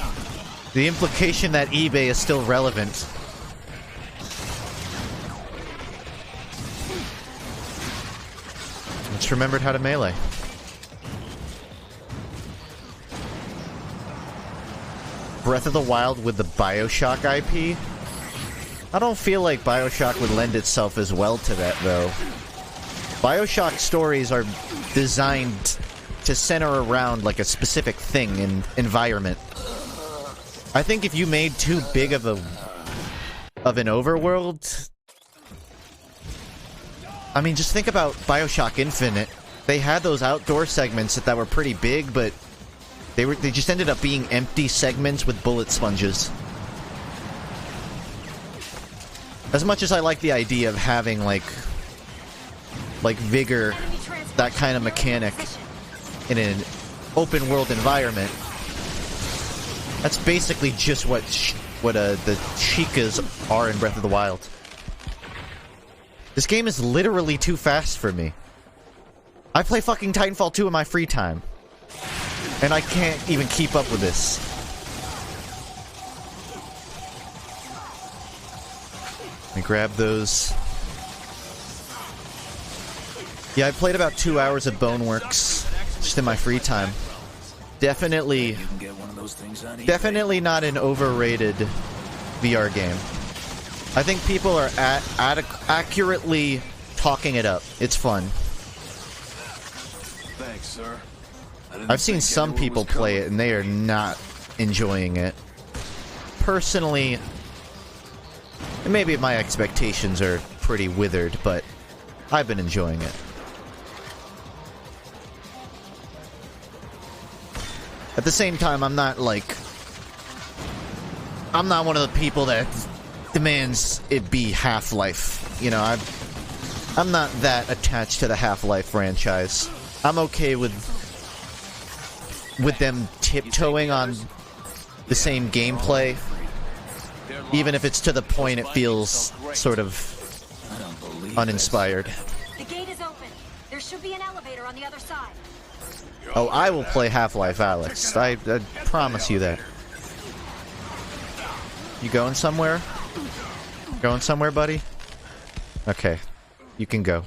The implication that eBay is still relevant. Just remembered how to melee. Breath of the Wild with the BioShock IP? I don't feel like BioShock would lend itself as well to that, though. BioShock stories are designed to center around, like, a specific thing and environment. I think if you made too big of an overworld... I mean, just think about BioShock Infinite. They had those outdoor segments that were pretty big, but They just ended up being empty segments with bullet sponges. As much as I like the idea of having like vigor, that kind of mechanic in an open world environment, that's basically just what the Chicas are in Breath of the Wild. This game is literally too fast for me. I play fucking Titanfall 2 in my free time, and I can't even keep up with this. Let me grab those. Yeah, I played about 2 hours of Boneworks just in my free time. Definitely not an overrated VR game. I think people are accurately talking it up. It's fun. Thanks, sir. I've seen some people play it and they are not enjoying it. Personally, maybe my expectations are pretty withered, but I've been enjoying it. At the same time, I'm not one of the people that demands it be Half-Life. You know, I'm not that attached to the Half-Life franchise. I'm okay with them tiptoeing on the same gameplay, even if it's to the point it feels sort of uninspired. The gate is open. There should be an elevator on the other side. Oh, I will play Half-Life, Alex. I promise you that. You going somewhere? Going somewhere, buddy? Okay. You can go.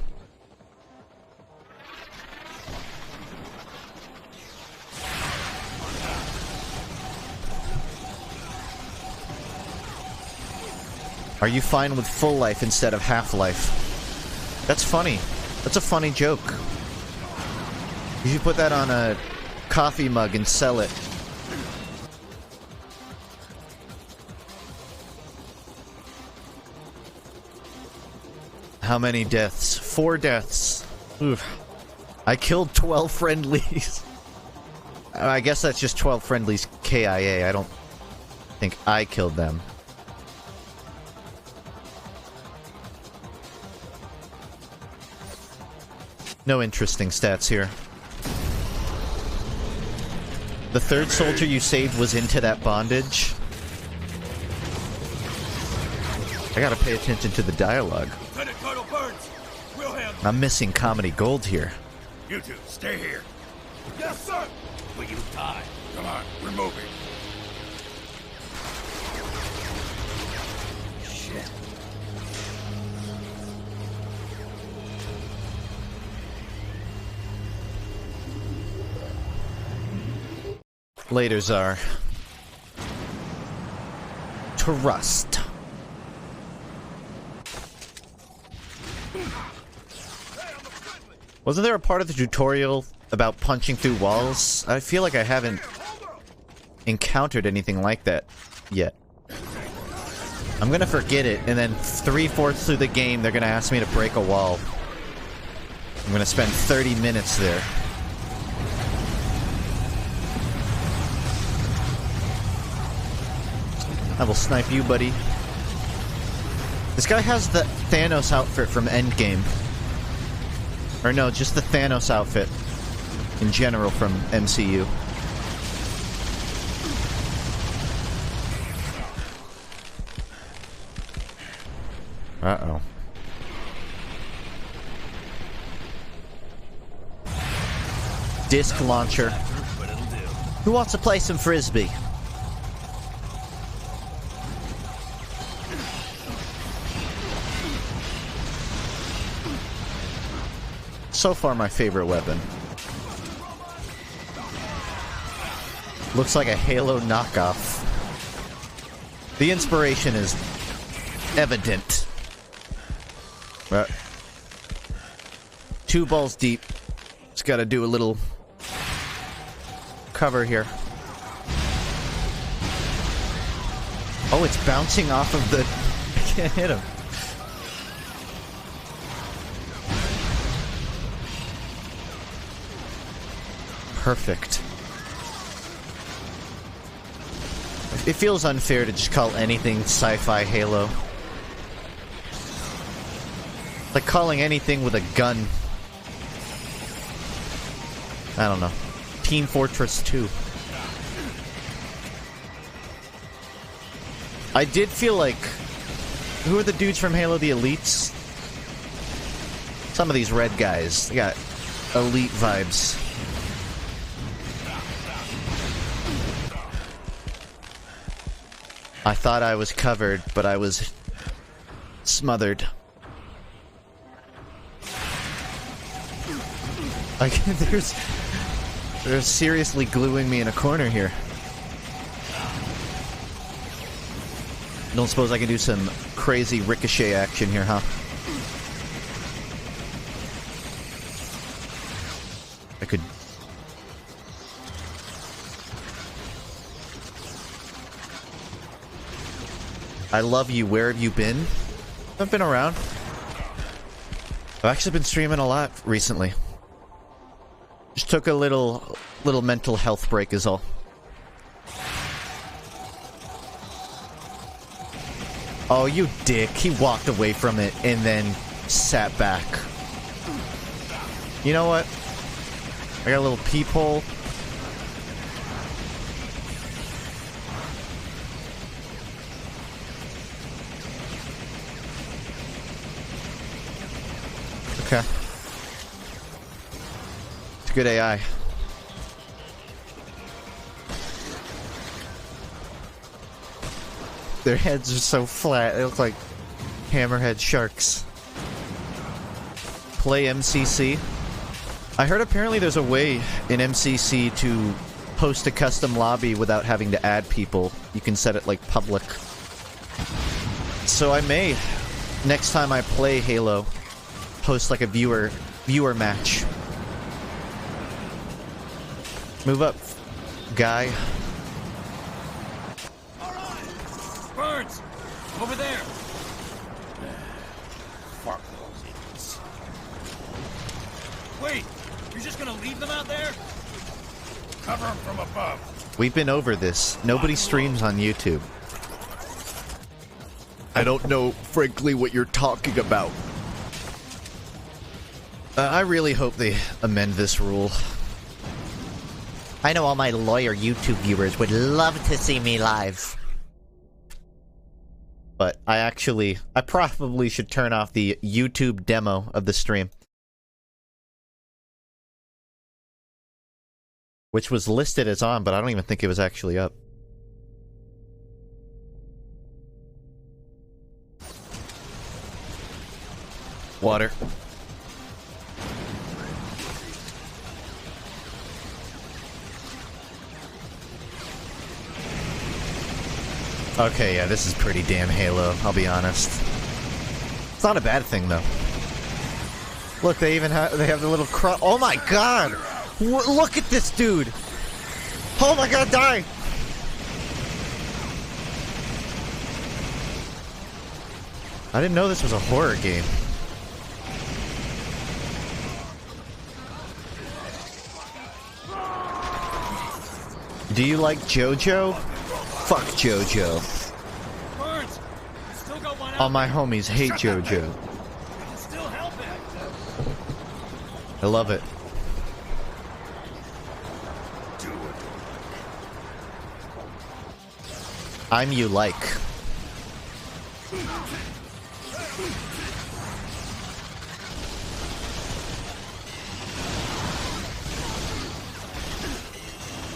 Are you fine with full life instead of Half-Life? That's funny. That's a funny joke. You should put that on a coffee mug and sell it. How many deaths? 4 deaths. Oof. I killed 12 friendlies. I guess that's just 12 friendlies KIA. I don't think I killed them. No interesting stats here. The third soldier you saved was into that bondage. I gotta pay attention to the dialogue. I'm missing comedy gold here. You two, stay here. Yes, sir! Will you die? Come on, we're moving. Shit. Later, Czar. Trust. Wasn't there a part of the tutorial about punching through walls? I feel like I haven't encountered anything like that yet. I'm gonna forget it, and then 3/4 through the game, they're gonna ask me to break a wall. I'm gonna spend 30 minutes there. I will snipe you, buddy. This guy has the Thanos outfit from Endgame. Or no, just the Thanos outfit in general from MCU. Uh-oh. Disc launcher. Who wants to play some Frisbee? So far, my favorite weapon. Looks like a Halo knockoff. The inspiration is evident. But 2 balls deep. Just gotta do a little cover here. Oh, it's bouncing off of the... I can't hit him. Perfect. It feels unfair to just call anything sci-fi Halo. Like calling anything with a gun. I don't know. Team Fortress 2. I did feel like... Who are the dudes from Halo, the Elites? Some of these red guys. They got elite vibes. I thought I was covered, but I was smothered. Like, they're seriously gluing me in a corner here. Don't suppose I can do some crazy ricochet action here, huh? I could... I love you. Where have you been? I've been around. I've actually been streaming a lot recently. Just took a little mental health break is all. Oh, you dick. He walked away from it and then sat back. You know what? I got a little peephole. Okay. It's good AI. Their heads are so flat, they look like hammerhead sharks. Play MCC. I heard apparently there's a way in MCC to host a custom lobby without having to add people. You can set it like public. So I may, next time I play Halo, host like a viewer match. Move up, guy. Birds! Over there! Fuck those idiots. Wait! You're just gonna leave them out there? Cover them from above. We've been over this. Nobody streams on YouTube. I don't know, frankly, what you're talking about. I really hope they amend this rule. I know all my lawyer YouTube viewers would love to see me live. But I probably should turn off the YouTube demo of the stream. Which was listed as on, but I don't even think it was actually up. Water. Okay, yeah, this is pretty damn Halo, I'll be honest. It's not a bad thing, though. Look, they even have the little oh my god! Look at this dude! Oh my god, die! I didn't know this was a horror game. Do you like JoJo? Fuck JoJo. Birds! Still got one out. All my homies hate JoJo. Still help it. I love it. I'm you like.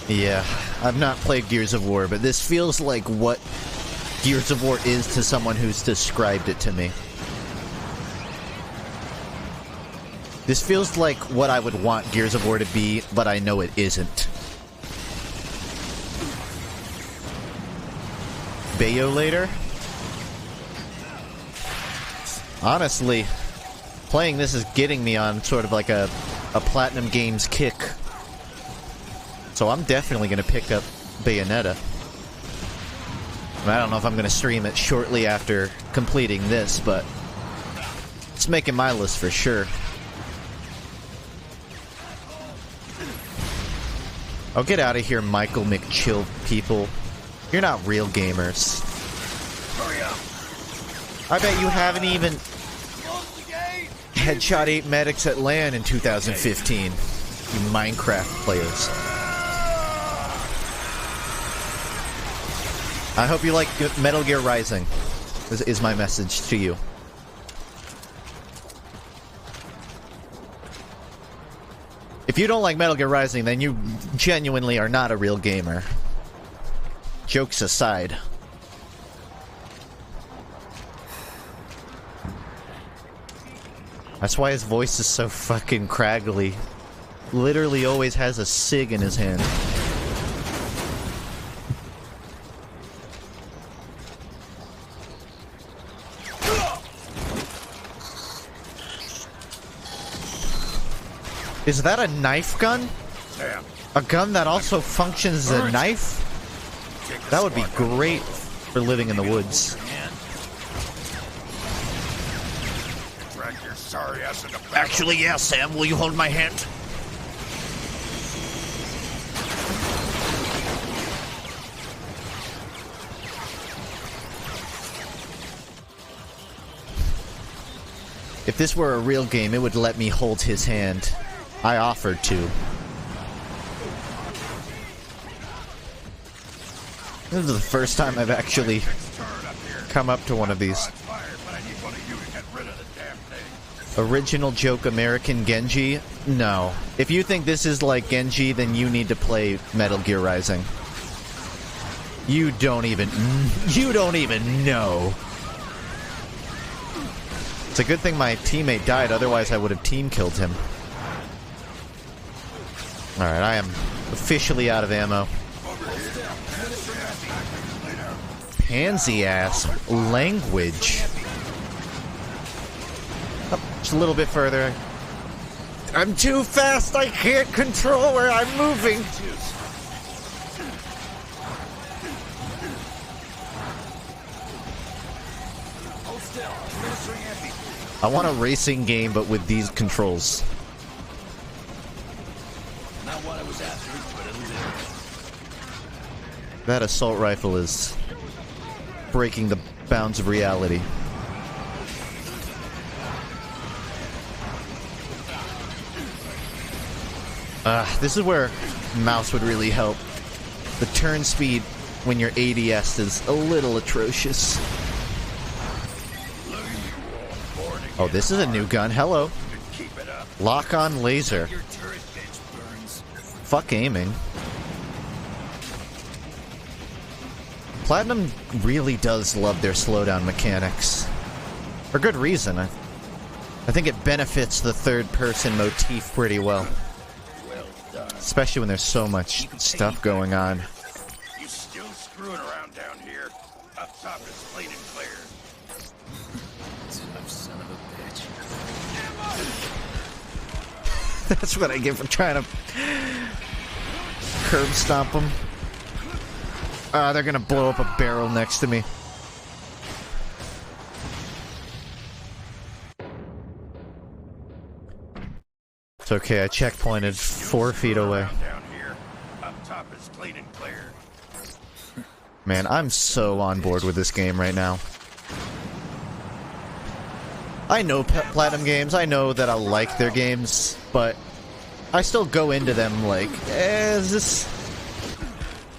Yeah, I've not played Gears of War, but this feels like what Gears of War is to someone who's described it to me. This feels like what I would want Gears of War to be, but I know it isn't. Bayo later? Honestly, playing this is getting me on sort of like a Platinum Games kick. So I'm definitely going to pick up Bayonetta. I don't know if I'm going to stream it shortly after completing this, but it's making my list for sure. Oh, get out of here, Michael McChill people. You're not real gamers. Hurry up! I bet you haven't even headshot 8 medics at LAN in 2015. You Minecraft players. I hope you like Metal Gear Rising, is my message to you. If you don't like Metal Gear Rising, then you genuinely are not a real gamer. Jokes aside. That's why his voice is so fucking craggly. Literally always has a cig in his hand. Is that a knife gun? Sam, A gun that also functions as a knife? That would be great for living in the woods. drag your sorry ass into battle. Actually, yeah, Sam. Will you hold my hand? If this were a real game, it would let me hold his hand. I offered to. This is the first time I've actually come up to one of these. Original joke American Genji? No. If you think this is like Genji, then you need to play Metal Gear Rising. You don't even know. It's a good thing my teammate died, otherwise I would have team killed him. Alright, I am officially out of ammo. Pansy ass language. Oh, just a little bit further. I'm too fast, I can't control where I'm moving. I want a racing game, but with these controls. Not what I was after, but it'll do. That assault rifle is breaking the bounds of reality. This is where mouse would really help. The turn speed when your ADS is a little atrocious. Oh, this is a new gun. Hello. Lock on laser. Fuck aiming. Platinum really does love their slowdown mechanics. For good reason. I think it benefits the third-person motif pretty well. Especially when there's so much stuff going on. You still screwing around down here? Up top is clean and clear. Son of a bitch. That's what I get for trying to curb stomp them. They're gonna blow up a barrel next to me. It's okay, I checkpointed 4 feet away. Down here. Up top is clean and clear. Man, I'm so on board with this game right now. I know Platinum Games, I know that I like their games, but I still go into them like, is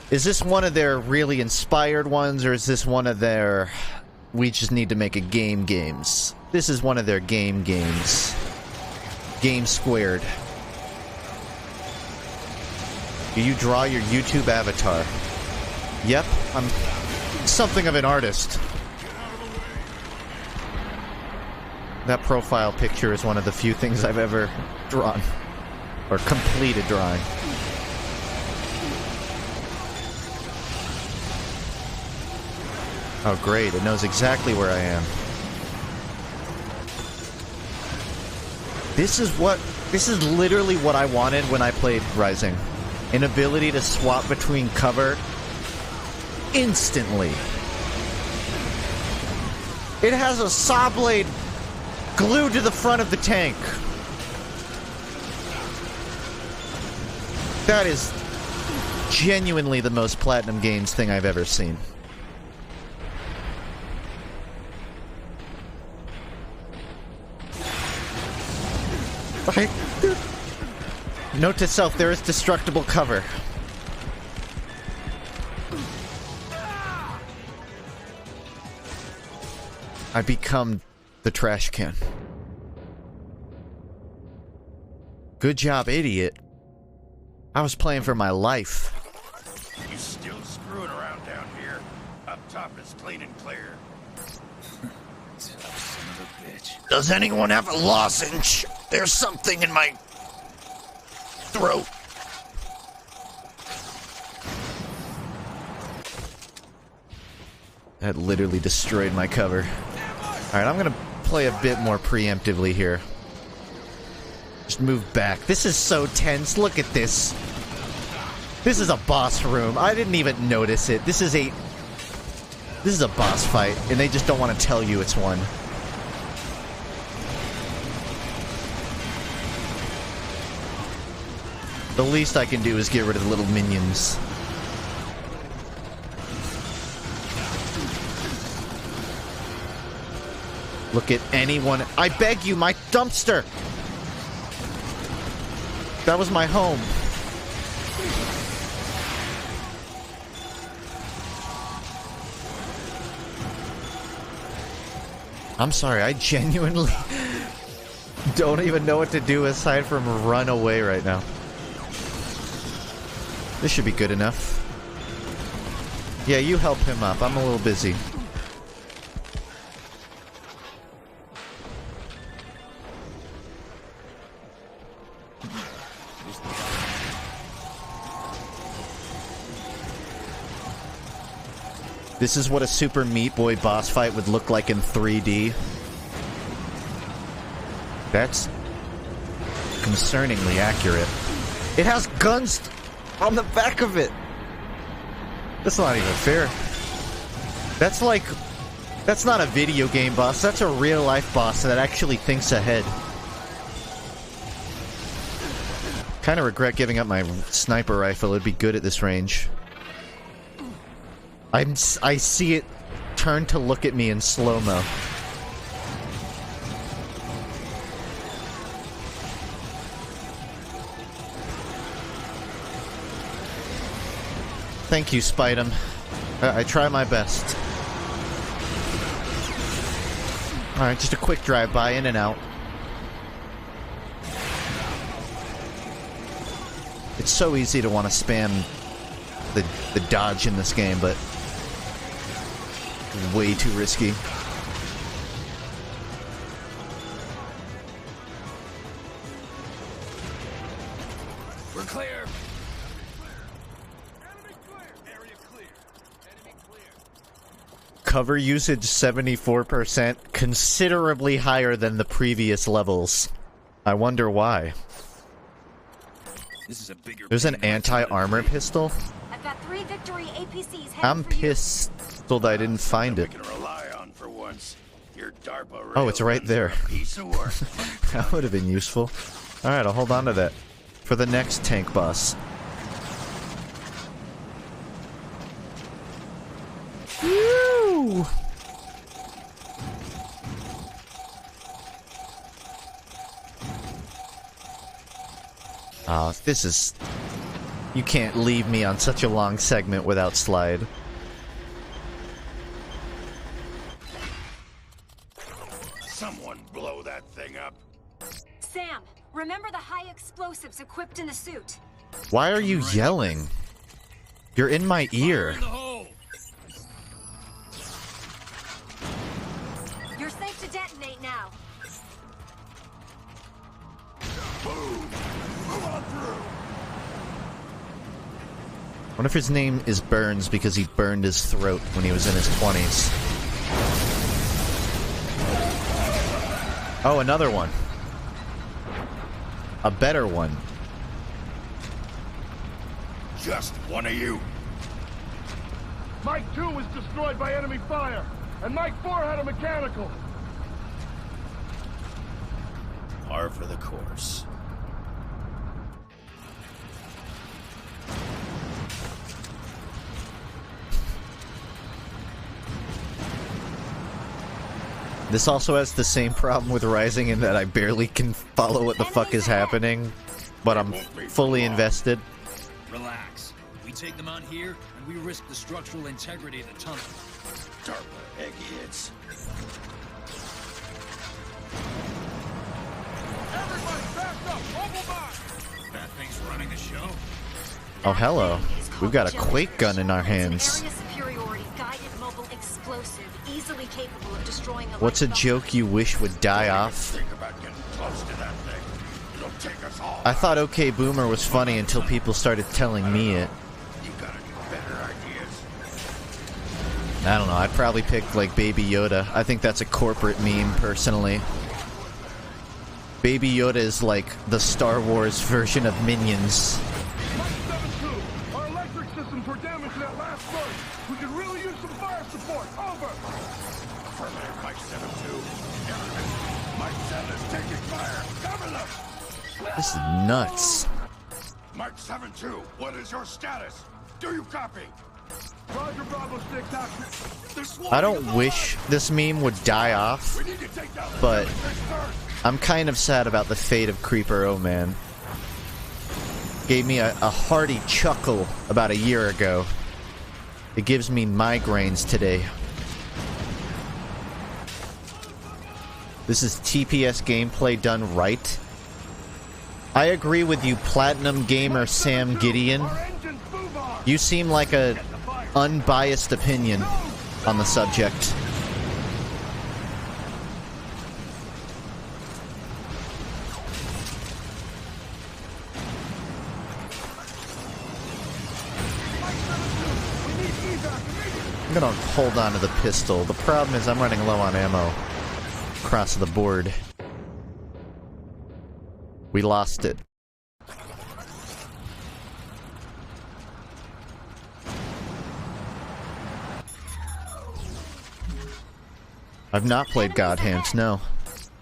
this one of their really inspired ones, or is this one of their we just need to make a game games? This is one of their games. Game squared. Do you draw your YouTube avatar? Yep, I'm something of an artist. That profile picture is one of the few things I've ever drawn. Or completed drawing. Oh great, it knows exactly where I am. This is literally what I wanted when I played Rising. An ability to swap between cover instantly. It has a saw blade glued to the front of the tank. genuinely the most Platinum Games thing I've ever seen. Right. Note to self, there is destructible cover. I become the trash can. Good job, idiot. I was playing for my life. You still screwing around down here? Up top is clean and clear. Son of a bitch. Does anyone have a lozenge? There's something in my throat. That literally destroyed my cover. Alright, I'm gonna play a bit more preemptively here. Just move back. This is so tense. Look at this. This is a boss room. I didn't even notice it. This is a boss fight, and they just don't want to tell you it's one. The least I can do is get rid of the little minions. Look at anyone. I beg you, my dumpster! That was my home. I'm sorry, I genuinely don't even know what to do aside from run away right now. This should be good enough. Yeah, you help him up. I'm a little busy. This is what a Super Meat Boy boss fight would look like in 3D. That's concerningly accurate. It has guns on the back of it. That's not even fair. That's like... That's not a video game boss. That's a real-life boss that actually thinks ahead. Kind of regret giving up my sniper rifle. It'd be good at this range. I see it turn to look at me in slow-mo. Thank you, Spidem. I try my best. Alright, just a quick drive-by, in and out. It's so easy to want to spam the dodge in this game, but way too risky. We're clear. Cover usage 74%, considerably higher than the previous levels. I wonder why. This is a bigger. There's an anti-armor pistol. I've got 3 Victory APCs heading I'm for you. pissed that I didn't find it. We can rely on for once. Your DARPA Oh, it's right there. Piece of work. That would have been useful. Alright, I'll hold on to that. For the next tank boss. Woo! Oh, this is... You can't leave me on such a long segment without slide. Someone blow that thing up. Sam, remember the high explosives equipped in the suit? Why are you yelling? You're in my ear. You're safe to detonate now. Boom! Move on through! I wonder if his name is Burns because he burned his throat when he was in his 20s. Oh, another one. A better one. Just one of you. Mike 2 was destroyed by enemy fire, and Mike 4 had a mechanical. Par for the course. This also has the same problem with Rising in that I barely can follow what the fuck is happening, but I'm fully invested. Relax. We take them on here, and we risk the structural integrity of the tunnel. DARPA eggheads. Everybody back up! Mobile back! That thing's running the show? Oh, hello. We've got a Quake gun in our hands. Area superiority, guided mobile explosive, easily capable of destroying a What's a joke you wish would die off? Think about getting close to that thing. It'll take us all. I thought OK Boomer was funny until people started telling me it. You gotta get better ideas. I don't know, I'd probably pick, like, Baby Yoda. I think that's a corporate meme, personally. Baby Yoda is like the Star Wars version of Minions. Mike 7-2, our electric systems were damaged in that last burst. We could really use some fire support. Over. Affirmative, Mike 7-2. Mike 7 is taking fire. Cover them. This is nuts. Mike 7-2, what is your status? Do you copy? Roger, Bravo 6, action. They're swarming I don't above wish this meme would die off, us. We need to take down the but jellyfish first. I'm kind of sad about the fate of Creeper Oh Man. Gave me a hearty chuckle about a year ago. It gives me migraines today. This is TPS gameplay done right. I agree with you, Platinum Gamer Sam Gideon. Our engines move on. You seem like a unbiased opinion on the subject. I'm gonna hold on to the pistol. The problem is I'm running low on ammo across the board. We lost it. I've not played God Hands, no.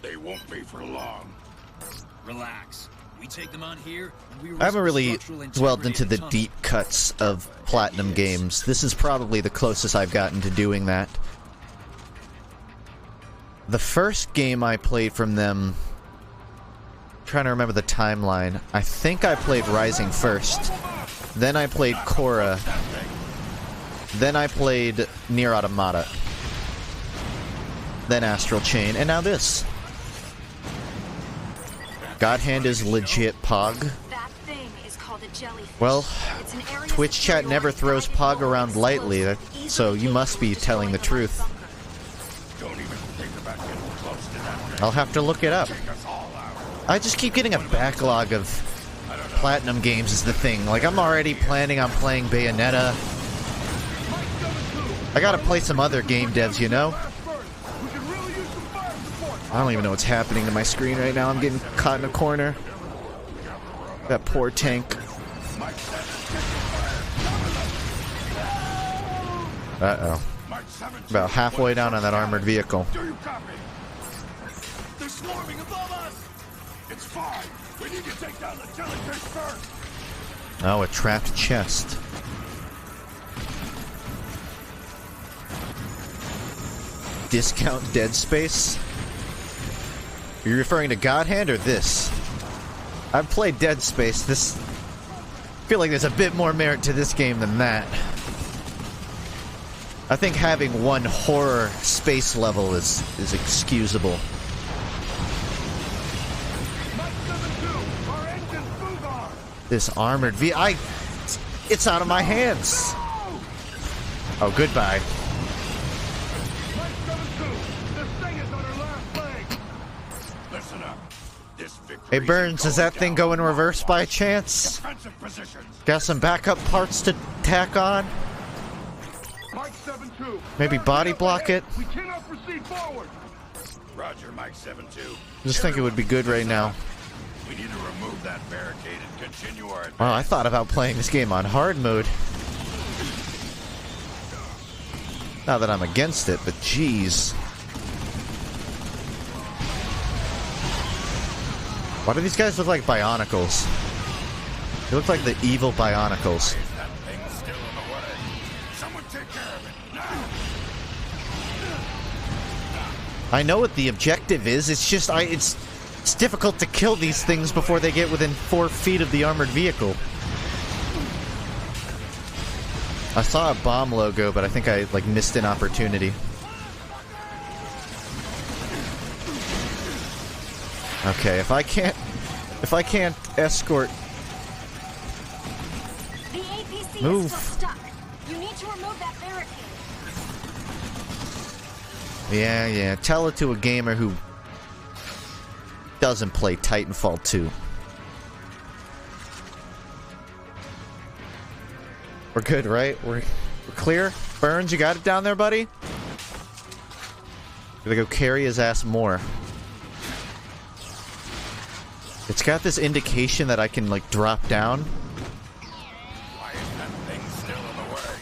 They won't be for long. Relax. We take them on here, and we risk I haven't the really structural dwelled integrity into of the tunnel. deep cuts of Platinum games. This is probably the closest I've gotten to doing that. The first game I played from them... I'm trying to remember the timeline. I think I played Rising first. Then I played Korra. Then I played Nier Automata. Then Astral Chain. And now this. God Hand is legit Pog. That thing is called a jellyfish. Well, It's an area Twitch chat never superiority, throws guided Pog around mobile lightly, explosive, so easily you must be capable of telling the destroying a truth. bunker. Don't even think about getting close to that thing. I'll have to look it up. Take us all out. I just keep getting a backlog of Platinum games is the thing. Like, I'm already planning on playing Bayonetta. I gotta play some other game devs, you know? We could really use some fire support. I don't even know what's happening to my screen right now. I'm getting caught in a corner. That poor tank. Uh-oh. Mike 7-2, About halfway down on that armored vehicle. do you copy? They're swarming above us. It's fine. We need to take down the jellyfish first. Oh, a trapped chest. Discount Dead Space? Are you referring to God Hand or this? I've played Dead Space. I feel like there's a bit more merit to this game than that. I think having one horror space level is excusable. Mike 7-2, our engines move on. This armored it's out of my hands. Oh, goodbye. Mike 7-2, this thing is on her last leg. Listen up. This victory Hey, Burns, does that thing go in reverse by chance? defensive positions. Got some backup parts to tack on? Mike 7-2. Maybe body block it? We cannot proceed forward. Roger, Mike 7-2. Just think it would be good right now. We need to remove that barricade and continue our advance. Wow, I thought about playing this game on hard mode. Not that I'm against it, but jeez. Why do these guys look like Bionicles? They look like the evil Bionicles. That thing's still in the way. Someone take care of it now. I know what the objective is. It's just it's difficult to kill these things before they get within 4 feet of the armored vehicle. I saw a bomb logo, but I think I like missed an opportunity. Okay, if I can't escort. The APC Move. is still stuck. You need to remove that barricade. Yeah. Tell it to a gamer who doesn't play Titanfall 2. We're good, right? We're clear? Burns, you got it down there, buddy? Gonna go carry his ass more. It's got this indication that I can, like, drop down. Why is that thing still in the way?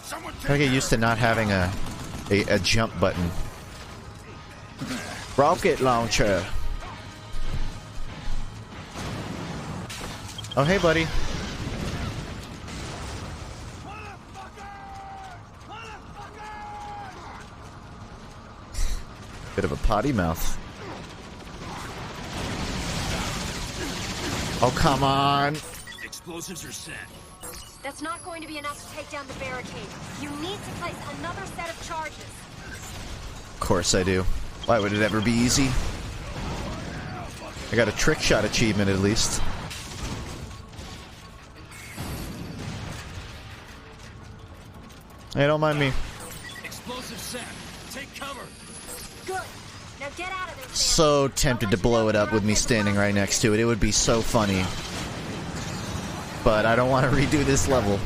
Someone Gotta get used to not having a jump button. Rocket launcher. Oh, hey, buddy. Bit of a potty mouth. Oh, come on. Explosives are set. That's not going to be enough to take down the barricade. You need to place another set of charges. Of course I do. Why would it ever be easy? I got a trick shot achievement at least. Hey, don't mind me. Explosive set. Take cover. Good. Now get out of there, Sam. So tempted to blow it up with me standing right next to it. It would be so funny. But I don't want to redo this level.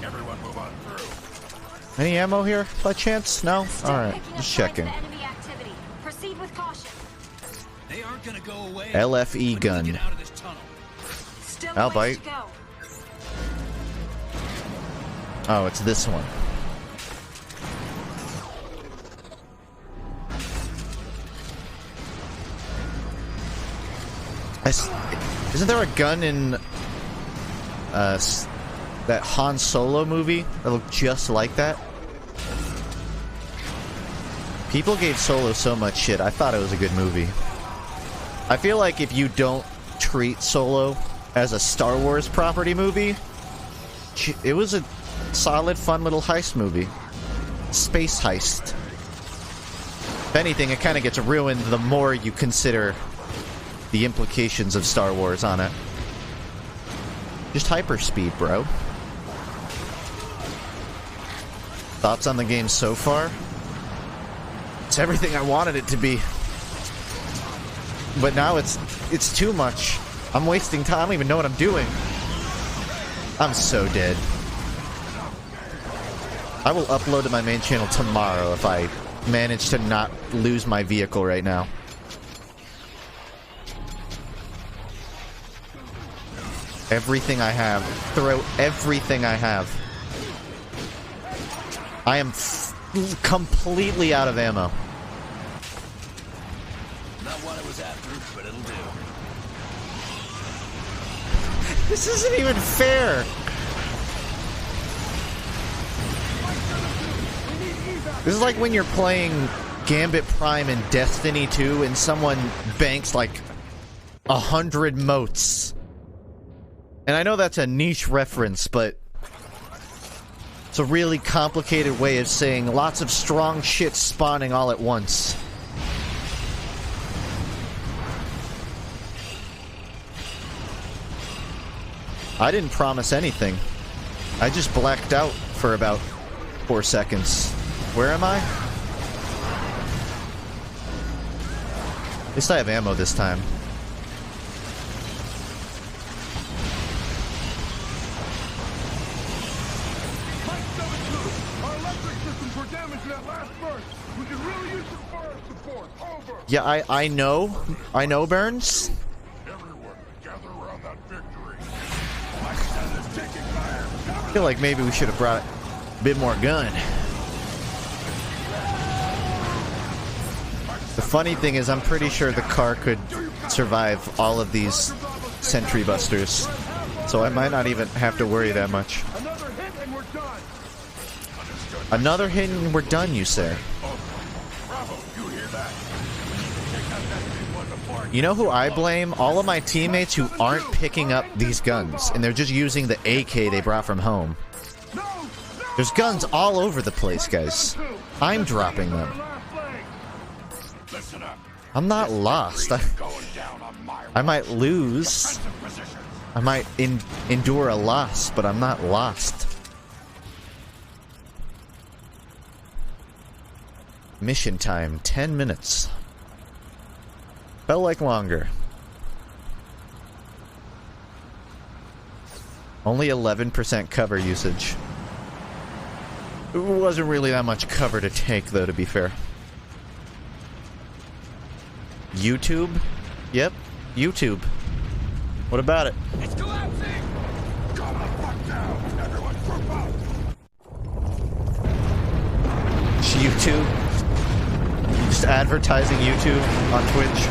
Everyone move on through. Any ammo here by chance? No? Still Alright, picking up just signs of checking. enemy activity. Proceed with caution. They aren't gonna go away. LFE We need to gun. get out of this tunnel. Still I'll a ways bite. to go. Oh, it's this one. Isn't there a gun in that Han Solo movie that looked just like that? People gave Solo so much shit. I thought it was a good movie. I feel like if you don't treat Solo as a Star Wars property movie, it was a solid, fun little heist movie. Space heist. If anything, it kind of gets ruined the more you consider the implications of Star Wars on it. Just hyperspeed, bro. Thoughts on the game so far? It's everything I wanted it to be. But now it's too much. I'm wasting time. I don't even know what I'm doing. I'm so dead. I will upload to my main channel tomorrow if I manage to not lose my vehicle right now. Everything I have. Throw everything I have. I am completely out of ammo. Not what I was after, but it'll do. This isn't even fair. This is like when you're playing Gambit Prime in Destiny 2 and someone banks like 100 motes. And I know that's a niche reference, but it's a really complicated way of saying lots of strong shit spawning all at once. I didn't promise anything. I just blacked out for about 4 seconds. Where am I? At least I have ammo this time. Mike 7-2, our electric systems were damaged in that last burst. We could really use some fire support. Over. Yeah, I know, Burns. Everyone, gather around that victory. My son is taking fire. I feel like maybe we should have brought a bit more gun. The funny thing is, I'm pretty sure the car could survive all of these sentry busters, so I might not even have to worry that much. Another hit and we're done. Another hit and we're done, you say? Bravo, you hear that? You know who I blame? All of my teammates who aren't picking up these guns, and they're just using the AK they brought from home. There's guns all over the place, guys. I'm dropping them. I'm not lost. I might lose. I might endure a loss, but I'm not lost. Mission time, 10 minutes. Felt like longer. Only 11% cover usage. It wasn't really that much cover to take, though, to be fair. YouTube? Yep, YouTube. What about it? It's collapsing! Calm the fuck down! Everyone group up! YouTube? Just advertising YouTube on Twitch?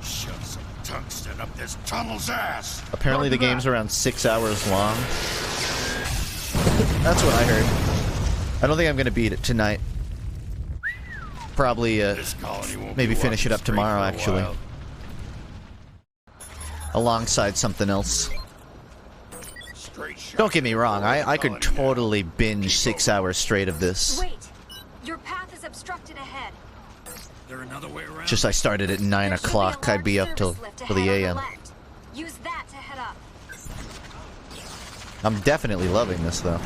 Shove some tungsten up this tunnel's ass! Apparently the game's around 6 hours long. That's what I heard. I don't think I'm gonna beat it tonight. Probably, maybe finish it up tomorrow, actually. Alongside something else. Don't get me wrong, I could totally binge 6 hours straight of this. Wait, your path is obstructed ahead. There another way around? Just I started at 9 o'clock, I'd be up till the AM. Use that to head up. I'm definitely loving this, though.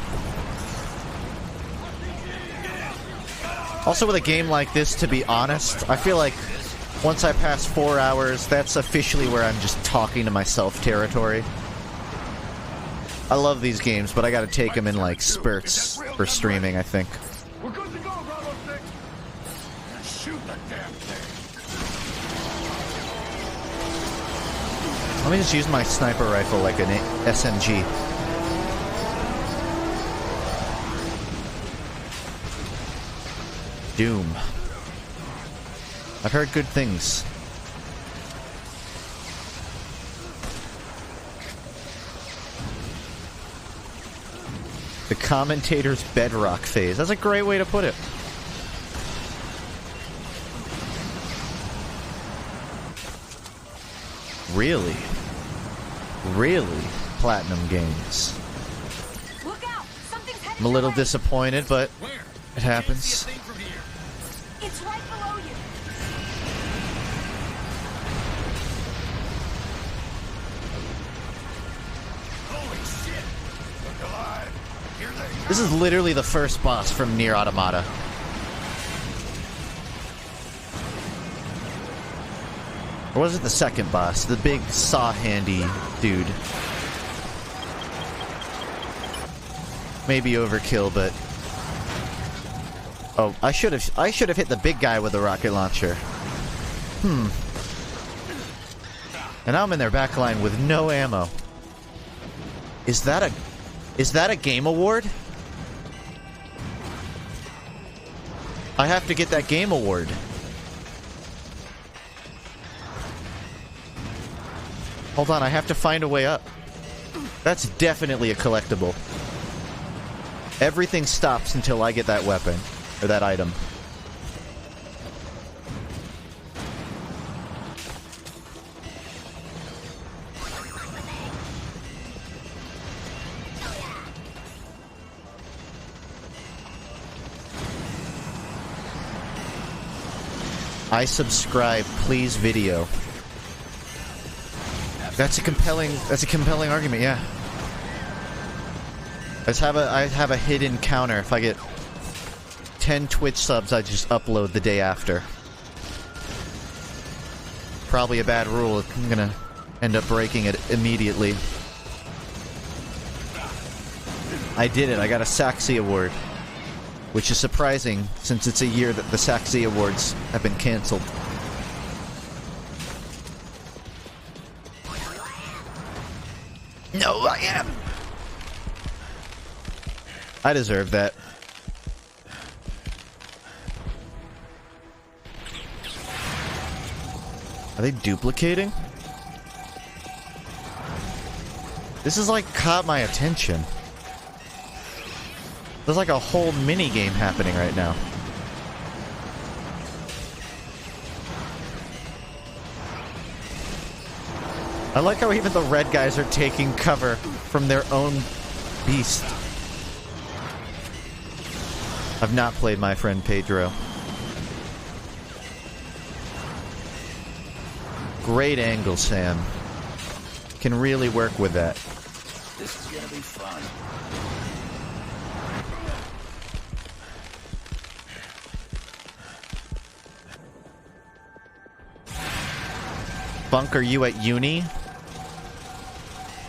Also, with a game like this, to be honest, I feel like once I pass 4 hours, that's officially where I'm just talking to myself territory. I love these games, but I gotta take them in, like, spurts for streaming, I think. We're good to go, Bravo 6. Shoot the damn thing! Let me just use my sniper rifle like an SMG. Doom. I've heard good things. The commentator's bedrock phase. That's a great way to put it. Really? Really? Platinum Games. Look out! Something's headed I'm a little your way. disappointed, but it happens. It's right below you. Holy shit! Look alive! Here they come! This is literally the first boss from Nier Automata. Or was it the second boss? The big saw-handy dude. Maybe overkill, but... Oh, I should have hit the big guy with the rocket launcher. And now I'm in their back line with no ammo. Is that a game award? I have to get that game award. Hold on, I have to find a way up. That's definitely a collectible. Everything stops until I get that weapon. Or that item. I subscribe, please video. That's a compelling argument, yeah. I have a hidden counter. If I get 10 Twitch subs, I just upload the day after. Probably a bad rule. I'm gonna end up breaking it immediately. I did it. I got a Saxy Award. Which is surprising, since it's a year that the Saxy Awards have been cancelled. No, I am! I deserve that. Are they duplicating? This is like caught my attention. There's like a whole mini game happening right now. I like how even the red guys are taking cover from their own beast. I've not played my friend Pedro. Great angle, Sam. Can really work with that. This is gonna be fun. Funk, are you at uni?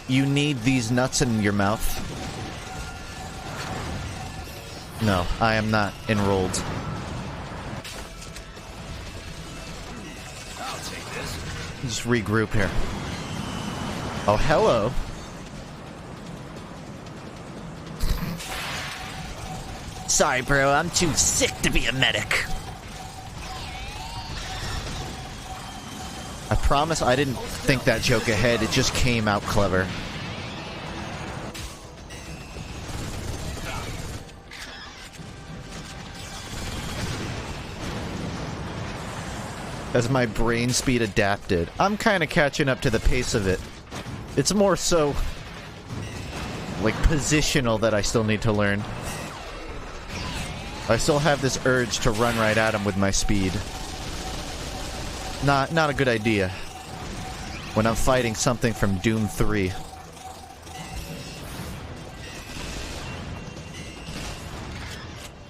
You need these nuts in your mouth? No, I am not enrolled. I'll take this. Just regroup here. Oh, hello. Sorry, bro. I'm too sick to be a medic. I promise I didn't think that joke ahead. It just came out clever. As my brain speed adapted. I'm kind of catching up to the pace of it. It's more so like positional that I still need to learn. I still have this urge to run right at him with my speed. Not a good idea when I'm fighting something from Doom 3.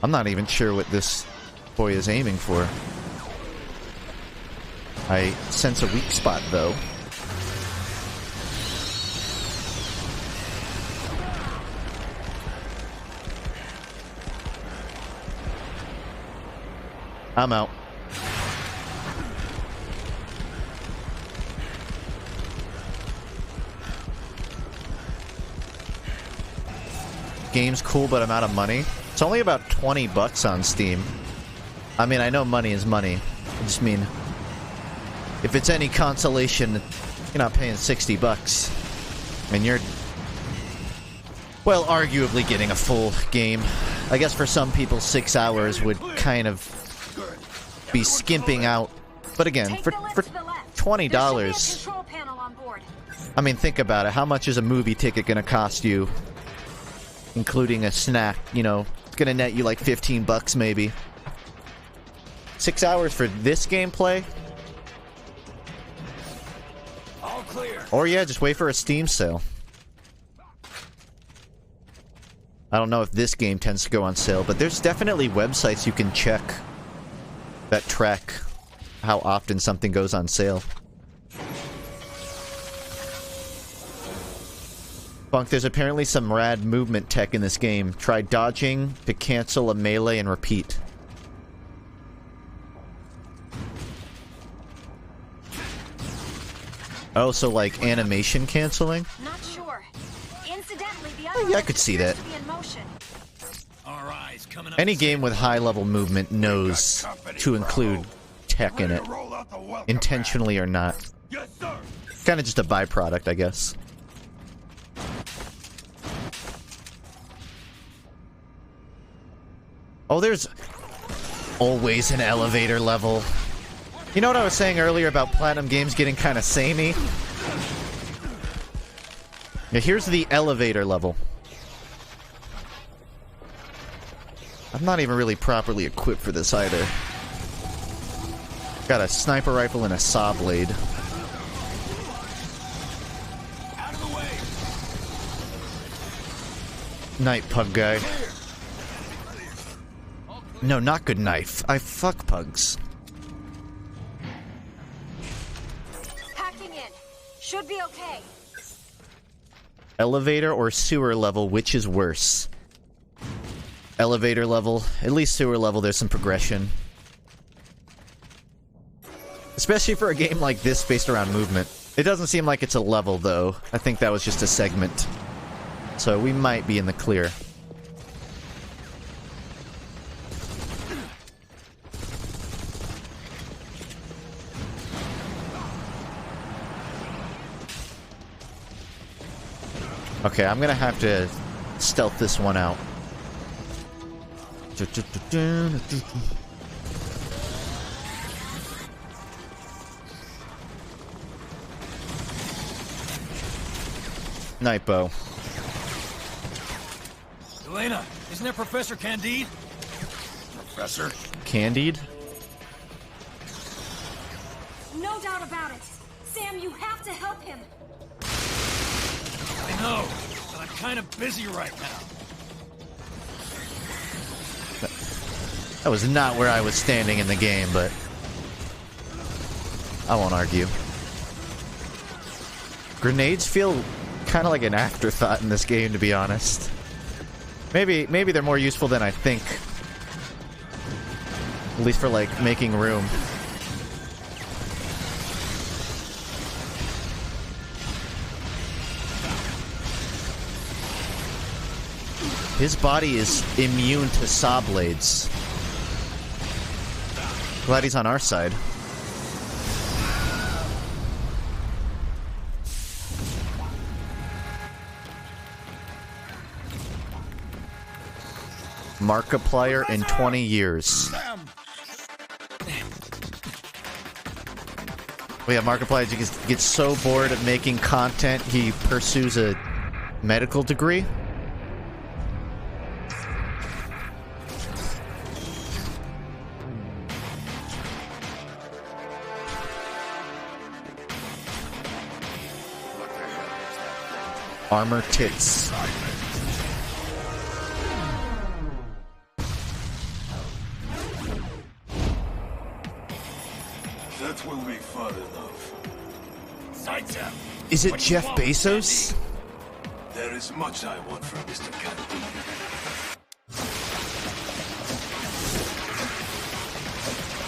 I'm not even sure what this boy is aiming for. I sense a weak spot, though. I'm out. Game's cool, but I'm out of money. It's only about 20 bucks on Steam. I mean, I know money is money. I just mean, if it's any consolation, you're not paying 60 bucks. And you're, well, arguably getting a full game. I guess for some people, 6 hours would kind of be skimping out. But again, for $20, I mean, think about it. How much is a movie ticket gonna cost you? Including a snack, you know, it's gonna net you like 15 bucks maybe. 6 hours for this gameplay? All clear. Or yeah, just wait for a Steam sale. I don't know if this game tends to go on sale, but there's definitely websites you can check that track how often something goes on sale. Funk, there's apparently some rad movement tech in this game. Try dodging to cancel a melee and repeat. Oh, so like animation canceling? Not sure. Incidentally, the Oh, yeah, I could see that. Our eyes coming up. Any game with high-level movement knows to include tech in it, intentionally or not. Kind of just a byproduct, I guess. Oh, there's always an elevator level. You know what I was saying earlier about Platinum Games getting kind of samey? Yeah, here's the elevator level. I'm not even really properly equipped for this either. Got a sniper rifle and a saw blade. Out of the way. Night, pug guy. No, not good knife. I fuck pugs. Hacking in. Should be okay. Elevator or sewer level, which is worse? Elevator level. At least sewer level, there's some progression. Especially for a game like this based around movement. It doesn't seem like it's a level, though. I think that was just a segment. So we might be in the clear. Okay, I'm gonna have to stealth this one out. Nightbow. Elena, isn't that Professor Candide? Professor? Candide? No doubt about it. Sam, you have to help him. I know, but I'm kind of busy right now. That was not where I was standing in the game, but I won't argue. Grenades feel kind of like an afterthought in this game, to be honest. Maybe they're more useful than I think. At least for, like, making room. His body is immune to saw blades. Glad he's on our side. Markiplier in 20 years. Well, yeah, Markiplier gets so bored of making content, he pursues a medical degree. Armor tits. That will be fun enough. Sights out. Is it Jeff Bezos? There is much I want from Mr. Candide.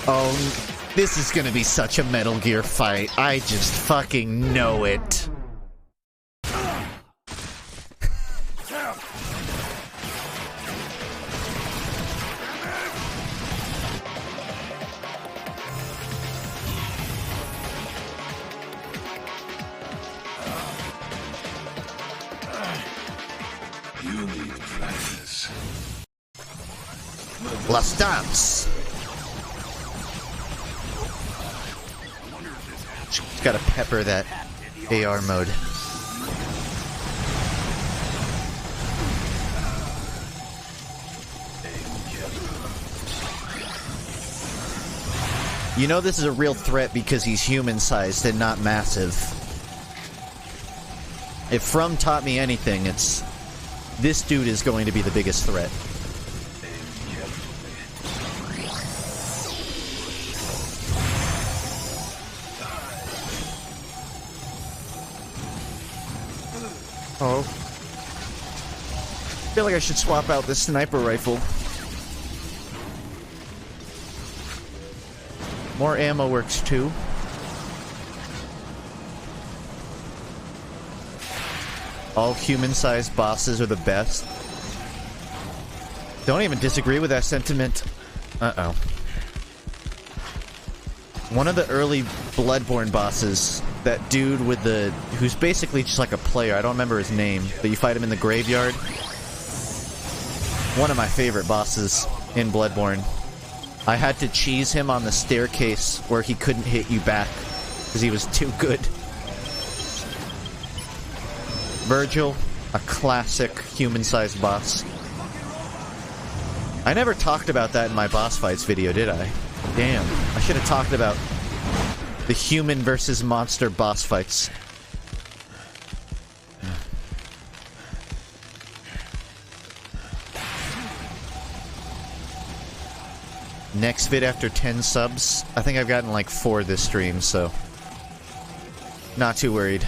Oh, this is gonna be such a Metal Gear fight. I just fucking know it. You need practice. Las Dance. Just gotta pepper that AR mode. You know this is a real threat because he's human-sized and not massive. If From taught me anything, it's this dude is going to be the biggest threat. Oh. I feel like I should swap out this sniper rifle. More ammo works too. All human-sized bosses are the best. Don't even disagree with that sentiment. Uh-oh. One of the early Bloodborne bosses, that dude with the... who's basically just like a player, I don't remember his name, but you fight him in the graveyard. One of my favorite bosses in Bloodborne. I had to cheese him on the staircase where he couldn't hit you back, because he was too good. Virgil, a classic human-sized boss. I never talked about that in my boss fights video, did I? Damn, I should have talked about the human versus monster boss fights. Next vid after 10 subs. I think I've gotten like 4 this stream, so not too worried.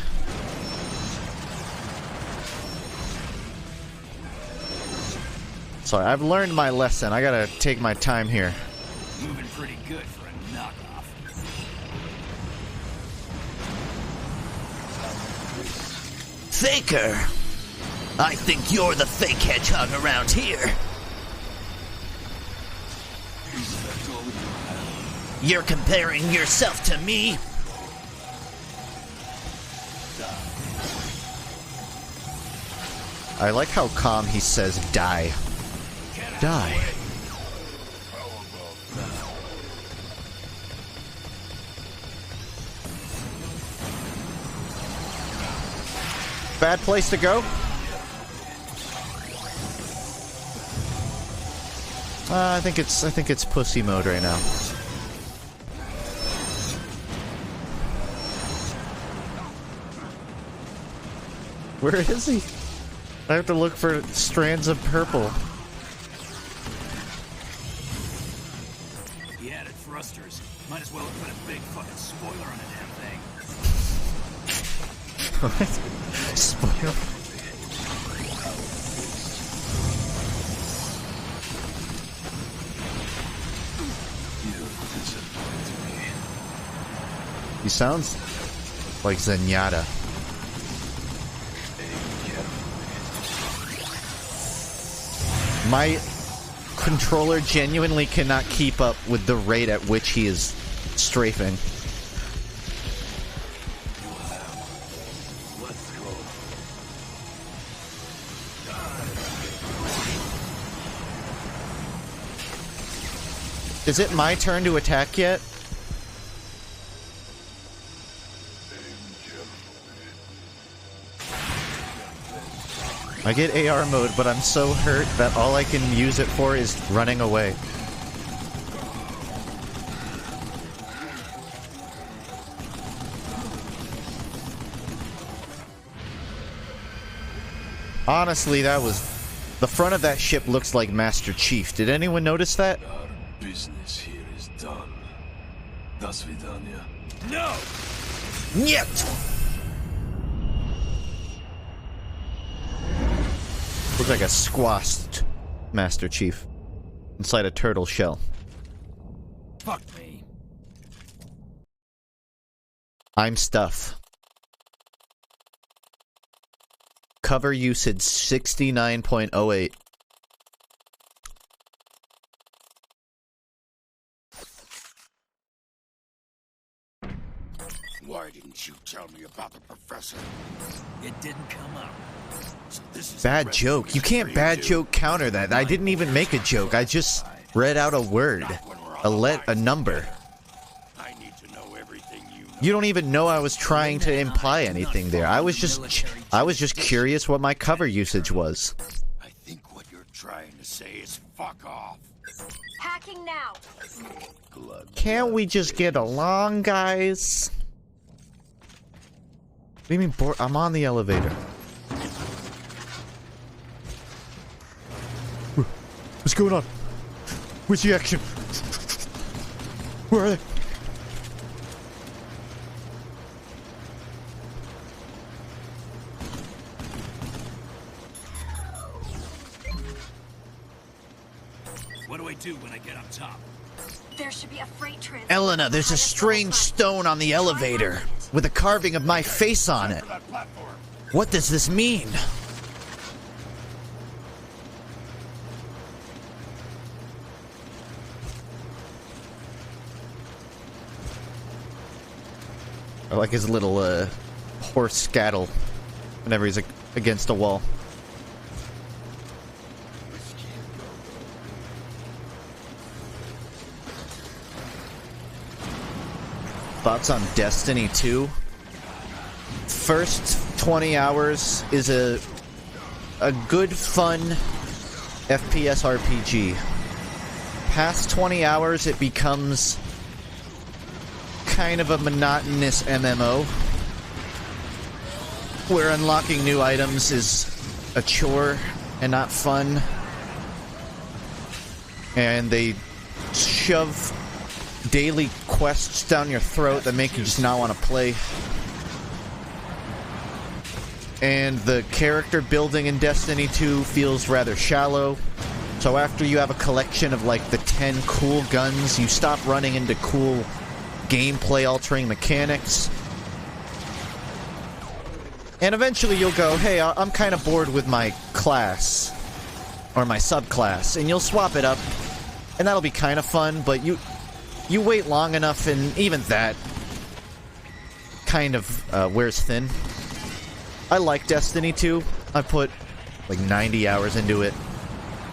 Sorry, I've learned my lesson. I gotta take my time here. Moving pretty good for a knockoff. Faker! I think you're the fake hedgehog around here. You're comparing yourself to me? I like how calm he says die. Die. bad place to go? I think it's pussy mode right now. Where is he? I have to look for strands of purple. He added thrusters. Might as well have put a big fucking spoiler on the damn thing. What? Spoiler? He sounds like Zenyatta. My controller genuinely cannot keep up with the rate at which he is strafing. Is it my turn to attack yet? I get AR mode, but I'm so hurt that all I can use it for is running away. Honestly, that was... The front of that ship looks like Master Chief. Did anyone notice that? Our business here is done. Das Vidania. No! Niet! Looks like a squashed Master Chief inside a turtle shell. Fuck me. I'm stuff. Cover usage 69.08. Why didn't you tell me about the professor? It didn't come up. So this is Bad joke. You can't bad joke counter that. I didn't even make a joke. I just read out a word. A number. I need to know everything you know. You don't even know I was trying to imply anything there. I was just curious what my cover usage was. I think what you're trying to say is fuck off. Hacking now. Can't we just get along, guys? What do you mean, I'm on the elevator. What's going on? Where's the action? Where are they? What do I do when I get up top? There should be a freight transport. Elena, there's a strange stone on the elevator with a carving of my face on it. What does this mean? I like his little horse scattle whenever he's against a wall. Thoughts on Destiny 2? First 20 hours is a good, fun FPS RPG. Past 20 hours, it becomes kind of a monotonous MMO, where unlocking new items is a chore and not fun. And they shove daily quests down your throat that make you just not want to play. And the character building in Destiny 2 feels rather shallow. So after you have a collection of like the 10 cool guns, you stop running into cool gameplay altering mechanics. And eventually you'll go, hey, I'm kind of bored with my class. Or my subclass. And you'll swap it up. And that'll be kind of fun, but you wait long enough, and even that kind of wears thin. I like Destiny 2. I put like 90 hours into it,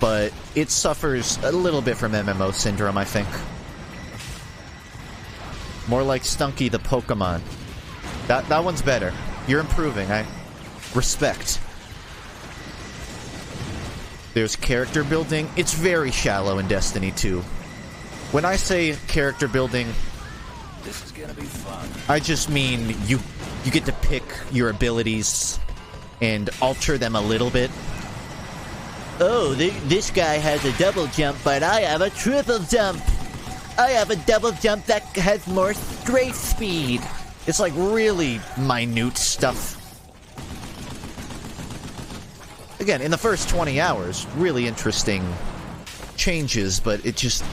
but it suffers a little bit from MMO syndrome, I think. More like Stunky the Pokemon. That one's better. You're improving. respect. There's character building. It's very shallow in Destiny 2. When I say character building, This is gonna be fun. I just mean you get to pick your abilities and alter them a little bit. Oh, this guy has a double jump, but I have a triple jump. I have a double jump that has more strafe speed. It's like really minute stuff. Again, in the first 20 hours, really interesting changes, but it just...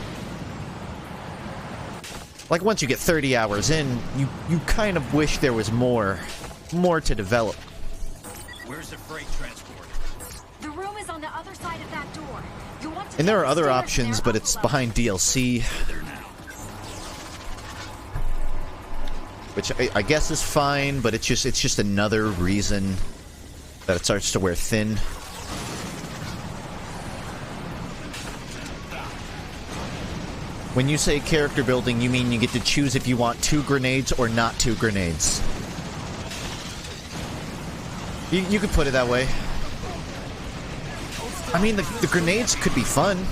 Like, once you get 30 hours in, you kind of wish there was more to develop. Where's the freight transport? The room is on the other side of that door. You want to And there are take the other stairs options, there but up it's below. behind DLC. Which I guess is fine, but it's just another reason that it starts to wear thin. When you say character building, you mean you get to choose if you want 2 grenades or not 2 grenades. You could put it that way. I mean, the grenades could be fun.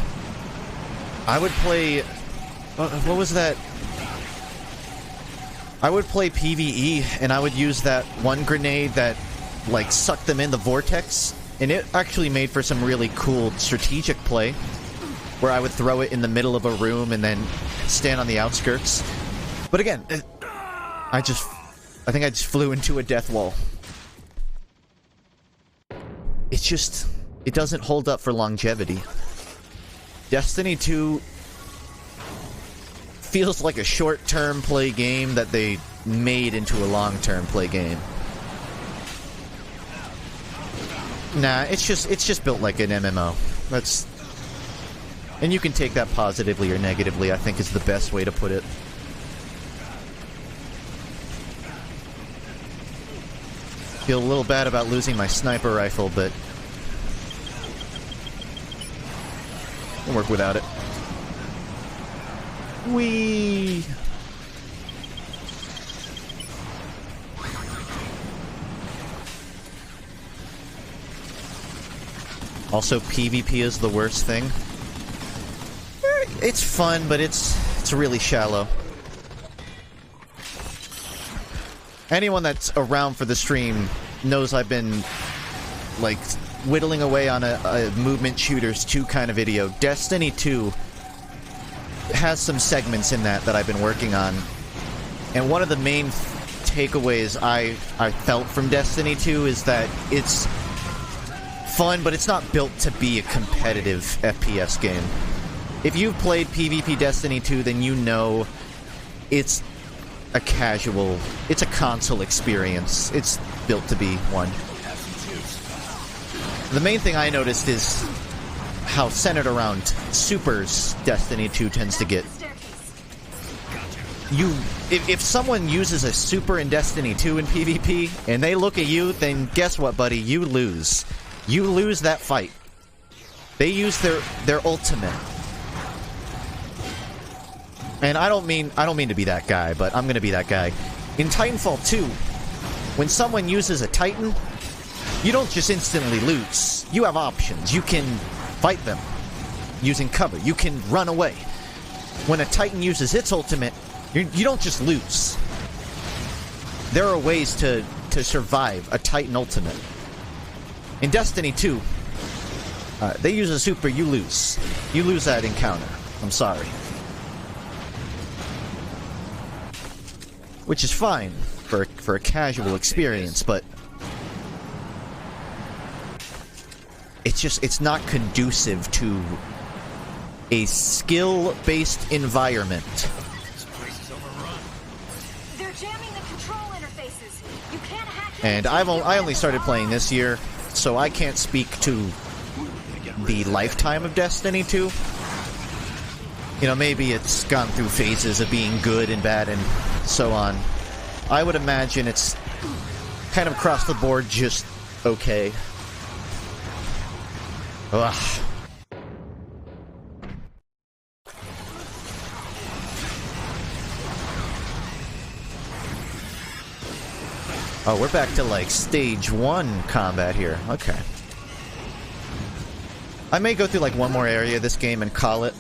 I would play... What was that? I would play PvE, and I would use that one grenade that, like, sucked them in the vortex. And it actually made for some really cool strategic play, where I would throw it in the middle of a room and then stand on the outskirts. But again, I think I just flew into a death wall. It's just... It doesn't hold up for longevity. Destiny 2... feels like a short-term play game that they made into a long-term play game. Nah, it's just built like an MMO. That's... And you can take that positively or negatively, I think is the best way to put it. Feel a little bad about losing my sniper rifle, but... I'll work without it. Whee! Also, PvP is the worst thing. It's fun, but it's really shallow. Anyone that's around for the stream knows I've been, like, whittling away on a movement shooters 2 kind of video. Destiny 2 has some segments in that I've been working on. And one of the main takeaways I felt from Destiny 2 is that it's fun, but it's not built to be a competitive FPS game. If you've played PvP Destiny 2, then you know it's a casual, it's a console experience. It's built to be one. The main thing I noticed is how centered around supers Destiny 2 tends to get. If someone uses a super in Destiny 2 in PvP, and they look at you, then guess what, buddy? You lose. You lose that fight. They use their ultimate. And I don't mean to be that guy, but I'm gonna be that guy. In Titanfall 2, when someone uses a Titan, you don't just instantly lose. You have options. You can fight them using cover. You can run away. When a Titan uses its ultimate, you don't just lose. There are ways to survive a Titan ultimate. In Destiny 2, they use a super, you lose. You lose that encounter. I'm sorry. Which is fine for a casual experience, but it's not conducive to a skill-based environment. They're jamming the control interfaces. You can't hack And I only started playing this year, so I can't speak to the lifetime of Destiny 2. You know, maybe it's gone through phases of being good and bad and so on. I would imagine it's kind of across the board just okay. Ugh. Oh, we're back to, like, stage 1 combat here. Okay. I may go through, like, one more area of this game and call it.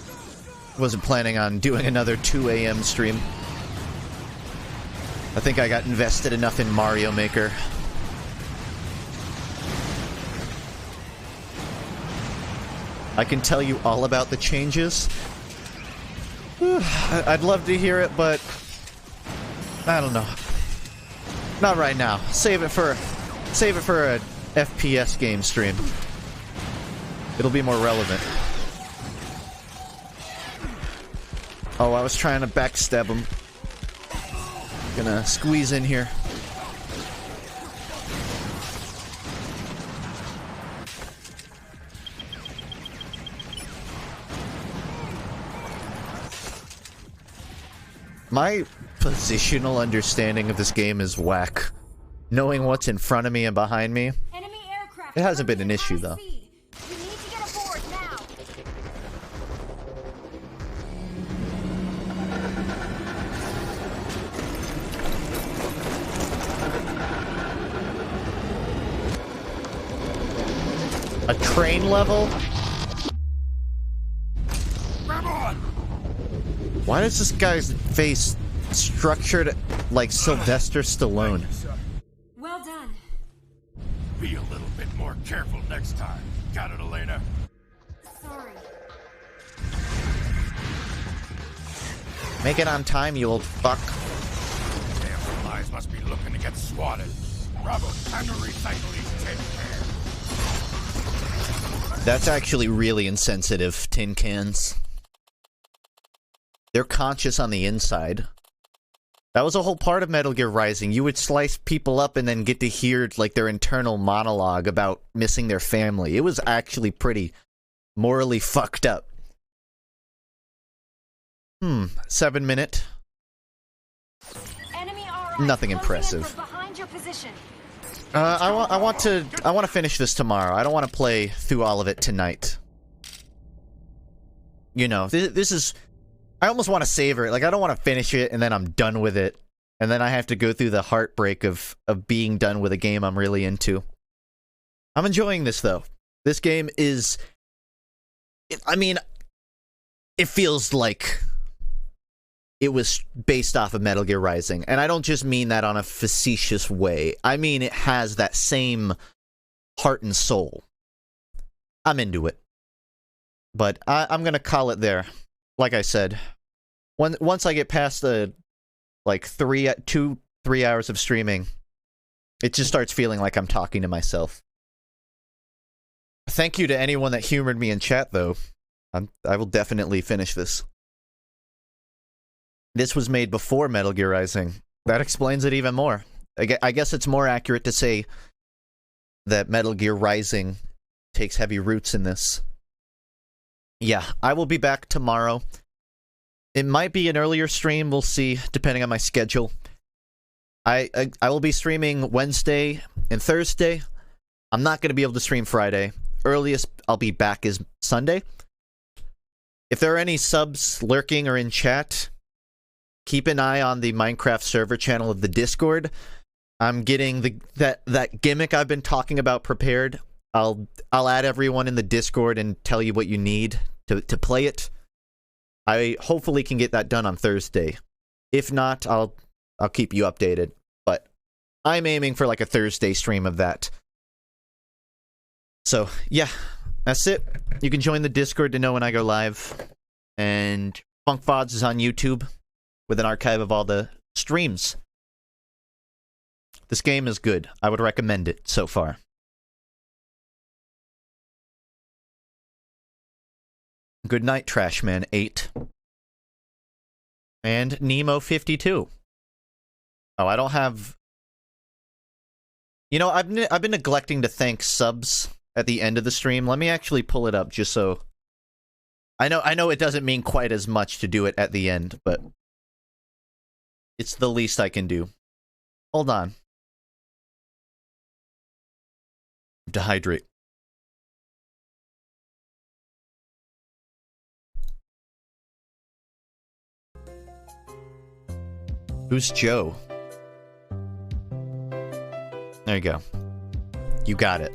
Wasn't planning on doing another 2 a.m. stream. I think I got invested enough in Mario Maker. I can tell you all about the changes. I'd love to hear it, but I don't know. Not right now. Save it for a FPS game stream. It'll be more relevant. Oh, I was trying to backstab him. Gonna squeeze in here. My positional understanding of this game is whack. Knowing what's in front of me and behind me, it hasn't been an issue, though. A train level? Why is this guy's face structured like Sylvester Stallone? Well done. Be a little bit more careful next time. Got it, Elena? Sorry. Make it on time, you old fuck. Damn flies must be looking to get swatted. Bravo, time to recycle these tin cans. That's actually really insensitive, tin cans. They're conscious on the inside. That was a whole part of Metal Gear Rising. You would slice people up and then get to hear, like, their internal monologue about missing their family. It was actually pretty morally fucked up. 7 minute. Nothing impressive. I want to finish this tomorrow. I don't want to play through all of it tonight. You know, this is... I almost want to savor it. Like, I don't want to finish it and then I'm done with it. And then I have to go through the heartbreak of being done with a game I'm really into. I'm enjoying this, though. This game is... I mean, it feels like it was based off of Metal Gear Rising. And I don't just mean that on a facetious way. I mean, it has that same heart and soul. I'm into it. But I'm going to call it there. Like I said, once I get past the, like, 3 hours of streaming, it just starts feeling like I'm talking to myself. Thank you to anyone that humored me in chat, though. I will definitely finish this. This was made before Metal Gear Rising. That explains it even more. I guess it's more accurate to say that Metal Gear Rising takes heavy roots in this. Yeah, I will be back tomorrow. It might be an earlier stream, we'll see, depending on my schedule. I will be streaming Wednesday and Thursday. I'm not going to be able to stream Friday. Earliest I'll be back is Sunday. If there are any subs lurking or in chat, keep an eye on the Minecraft server channel of the Discord. I'm getting that gimmick I've been talking about prepared. I'll add everyone in the Discord and tell you what you need to play it. I hopefully can get that done on Thursday. If not, I'll keep you updated. But I'm aiming for like a Thursday stream of that. So, yeah, that's it. You can join the Discord to know when I go live. And FUNKe VODs is on YouTube with an archive of all the streams. This game is good. I would recommend it so far. Good night, Trashman8. And Nemo52. Oh, I don't have... You know, I've been neglecting to thank subs at the end of the stream. Let me actually pull it up just so... I know it doesn't mean quite as much to do it at the end, but... It's the least I can do. Hold on. Dehydrate. Who's Joe? There you go. You got it.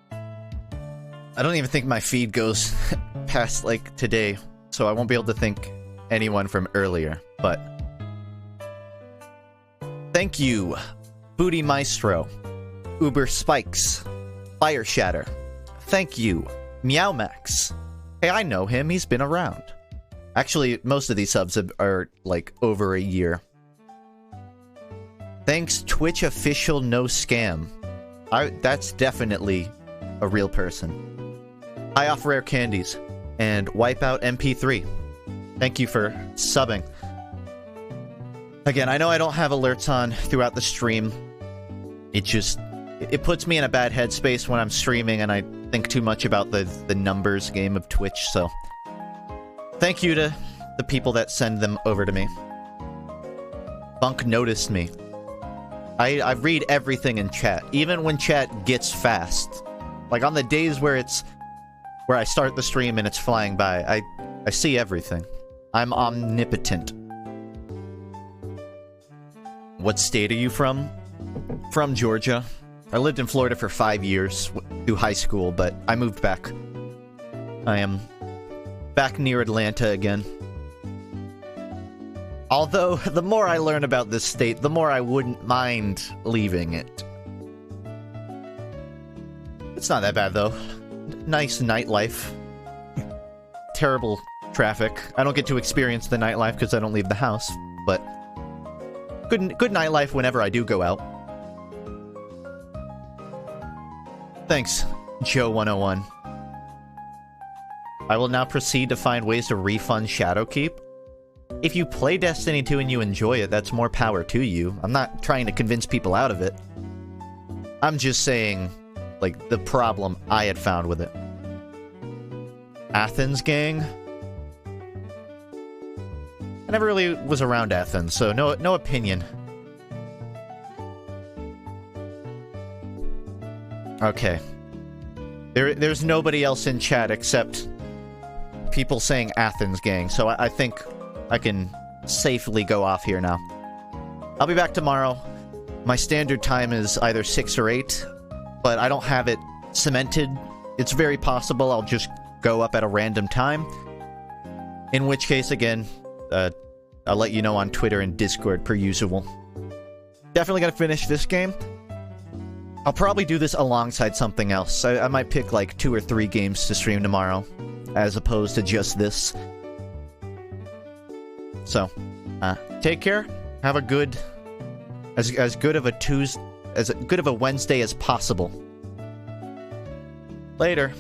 I don't even think my feed goes past, like, today, so I won't be able to thank anyone from earlier, but... Thank you, Booty Maestro, Uber Spikes, Fire Shatter. Thank you, Meow Max. Hey, I know him, he's been around. Actually, most of these subs are, like, over a year. Thanks, Twitch Official No Scam. That's definitely a real person. High Off Rare Candies, and Wipeout MP3. Thank you for subbing. Again, I know I don't have alerts on throughout the stream. It puts me in a bad headspace when I'm streaming and I think too much about the numbers game of Twitch, so... Thank you to the people that send them over to me. Funk noticed me. I read everything in chat, even when chat gets fast. Like on the days where I start the stream and it's flying by, I see everything. I'm omnipotent. What state are you from? From Georgia. I lived in Florida for 5 years through high school, but I moved back. I am back near Atlanta again. Although, the more I learn about this state, the more I wouldn't mind leaving it. It's not that bad, though. Nice nightlife. Terrible traffic. I don't get to experience the nightlife because I don't leave the house, but... Good nightlife whenever I do go out. Thanks, Joe101. I will now proceed to find ways to refund Shadowkeep. If you play Destiny 2 and you enjoy it, that's more power to you. I'm not trying to convince people out of it. I'm just saying, like, the problem I had found with it. Athens gang? I never really was around Athens, so no opinion. Okay. There's nobody else in chat except people saying Athens gang, so I think I can safely go off here now. I'll be back tomorrow. My standard time is either 6 or 8, but I don't have it cemented. It's very possible I'll just go up at a random time. In which case, again, I'll let you know on Twitter and Discord per usual. Definitely gonna finish this game. I'll probably do this alongside something else. I might pick like 2 or 3 games to stream tomorrow, as opposed to just this. So, take care. Have a good, as good of a Wednesday as possible. Later.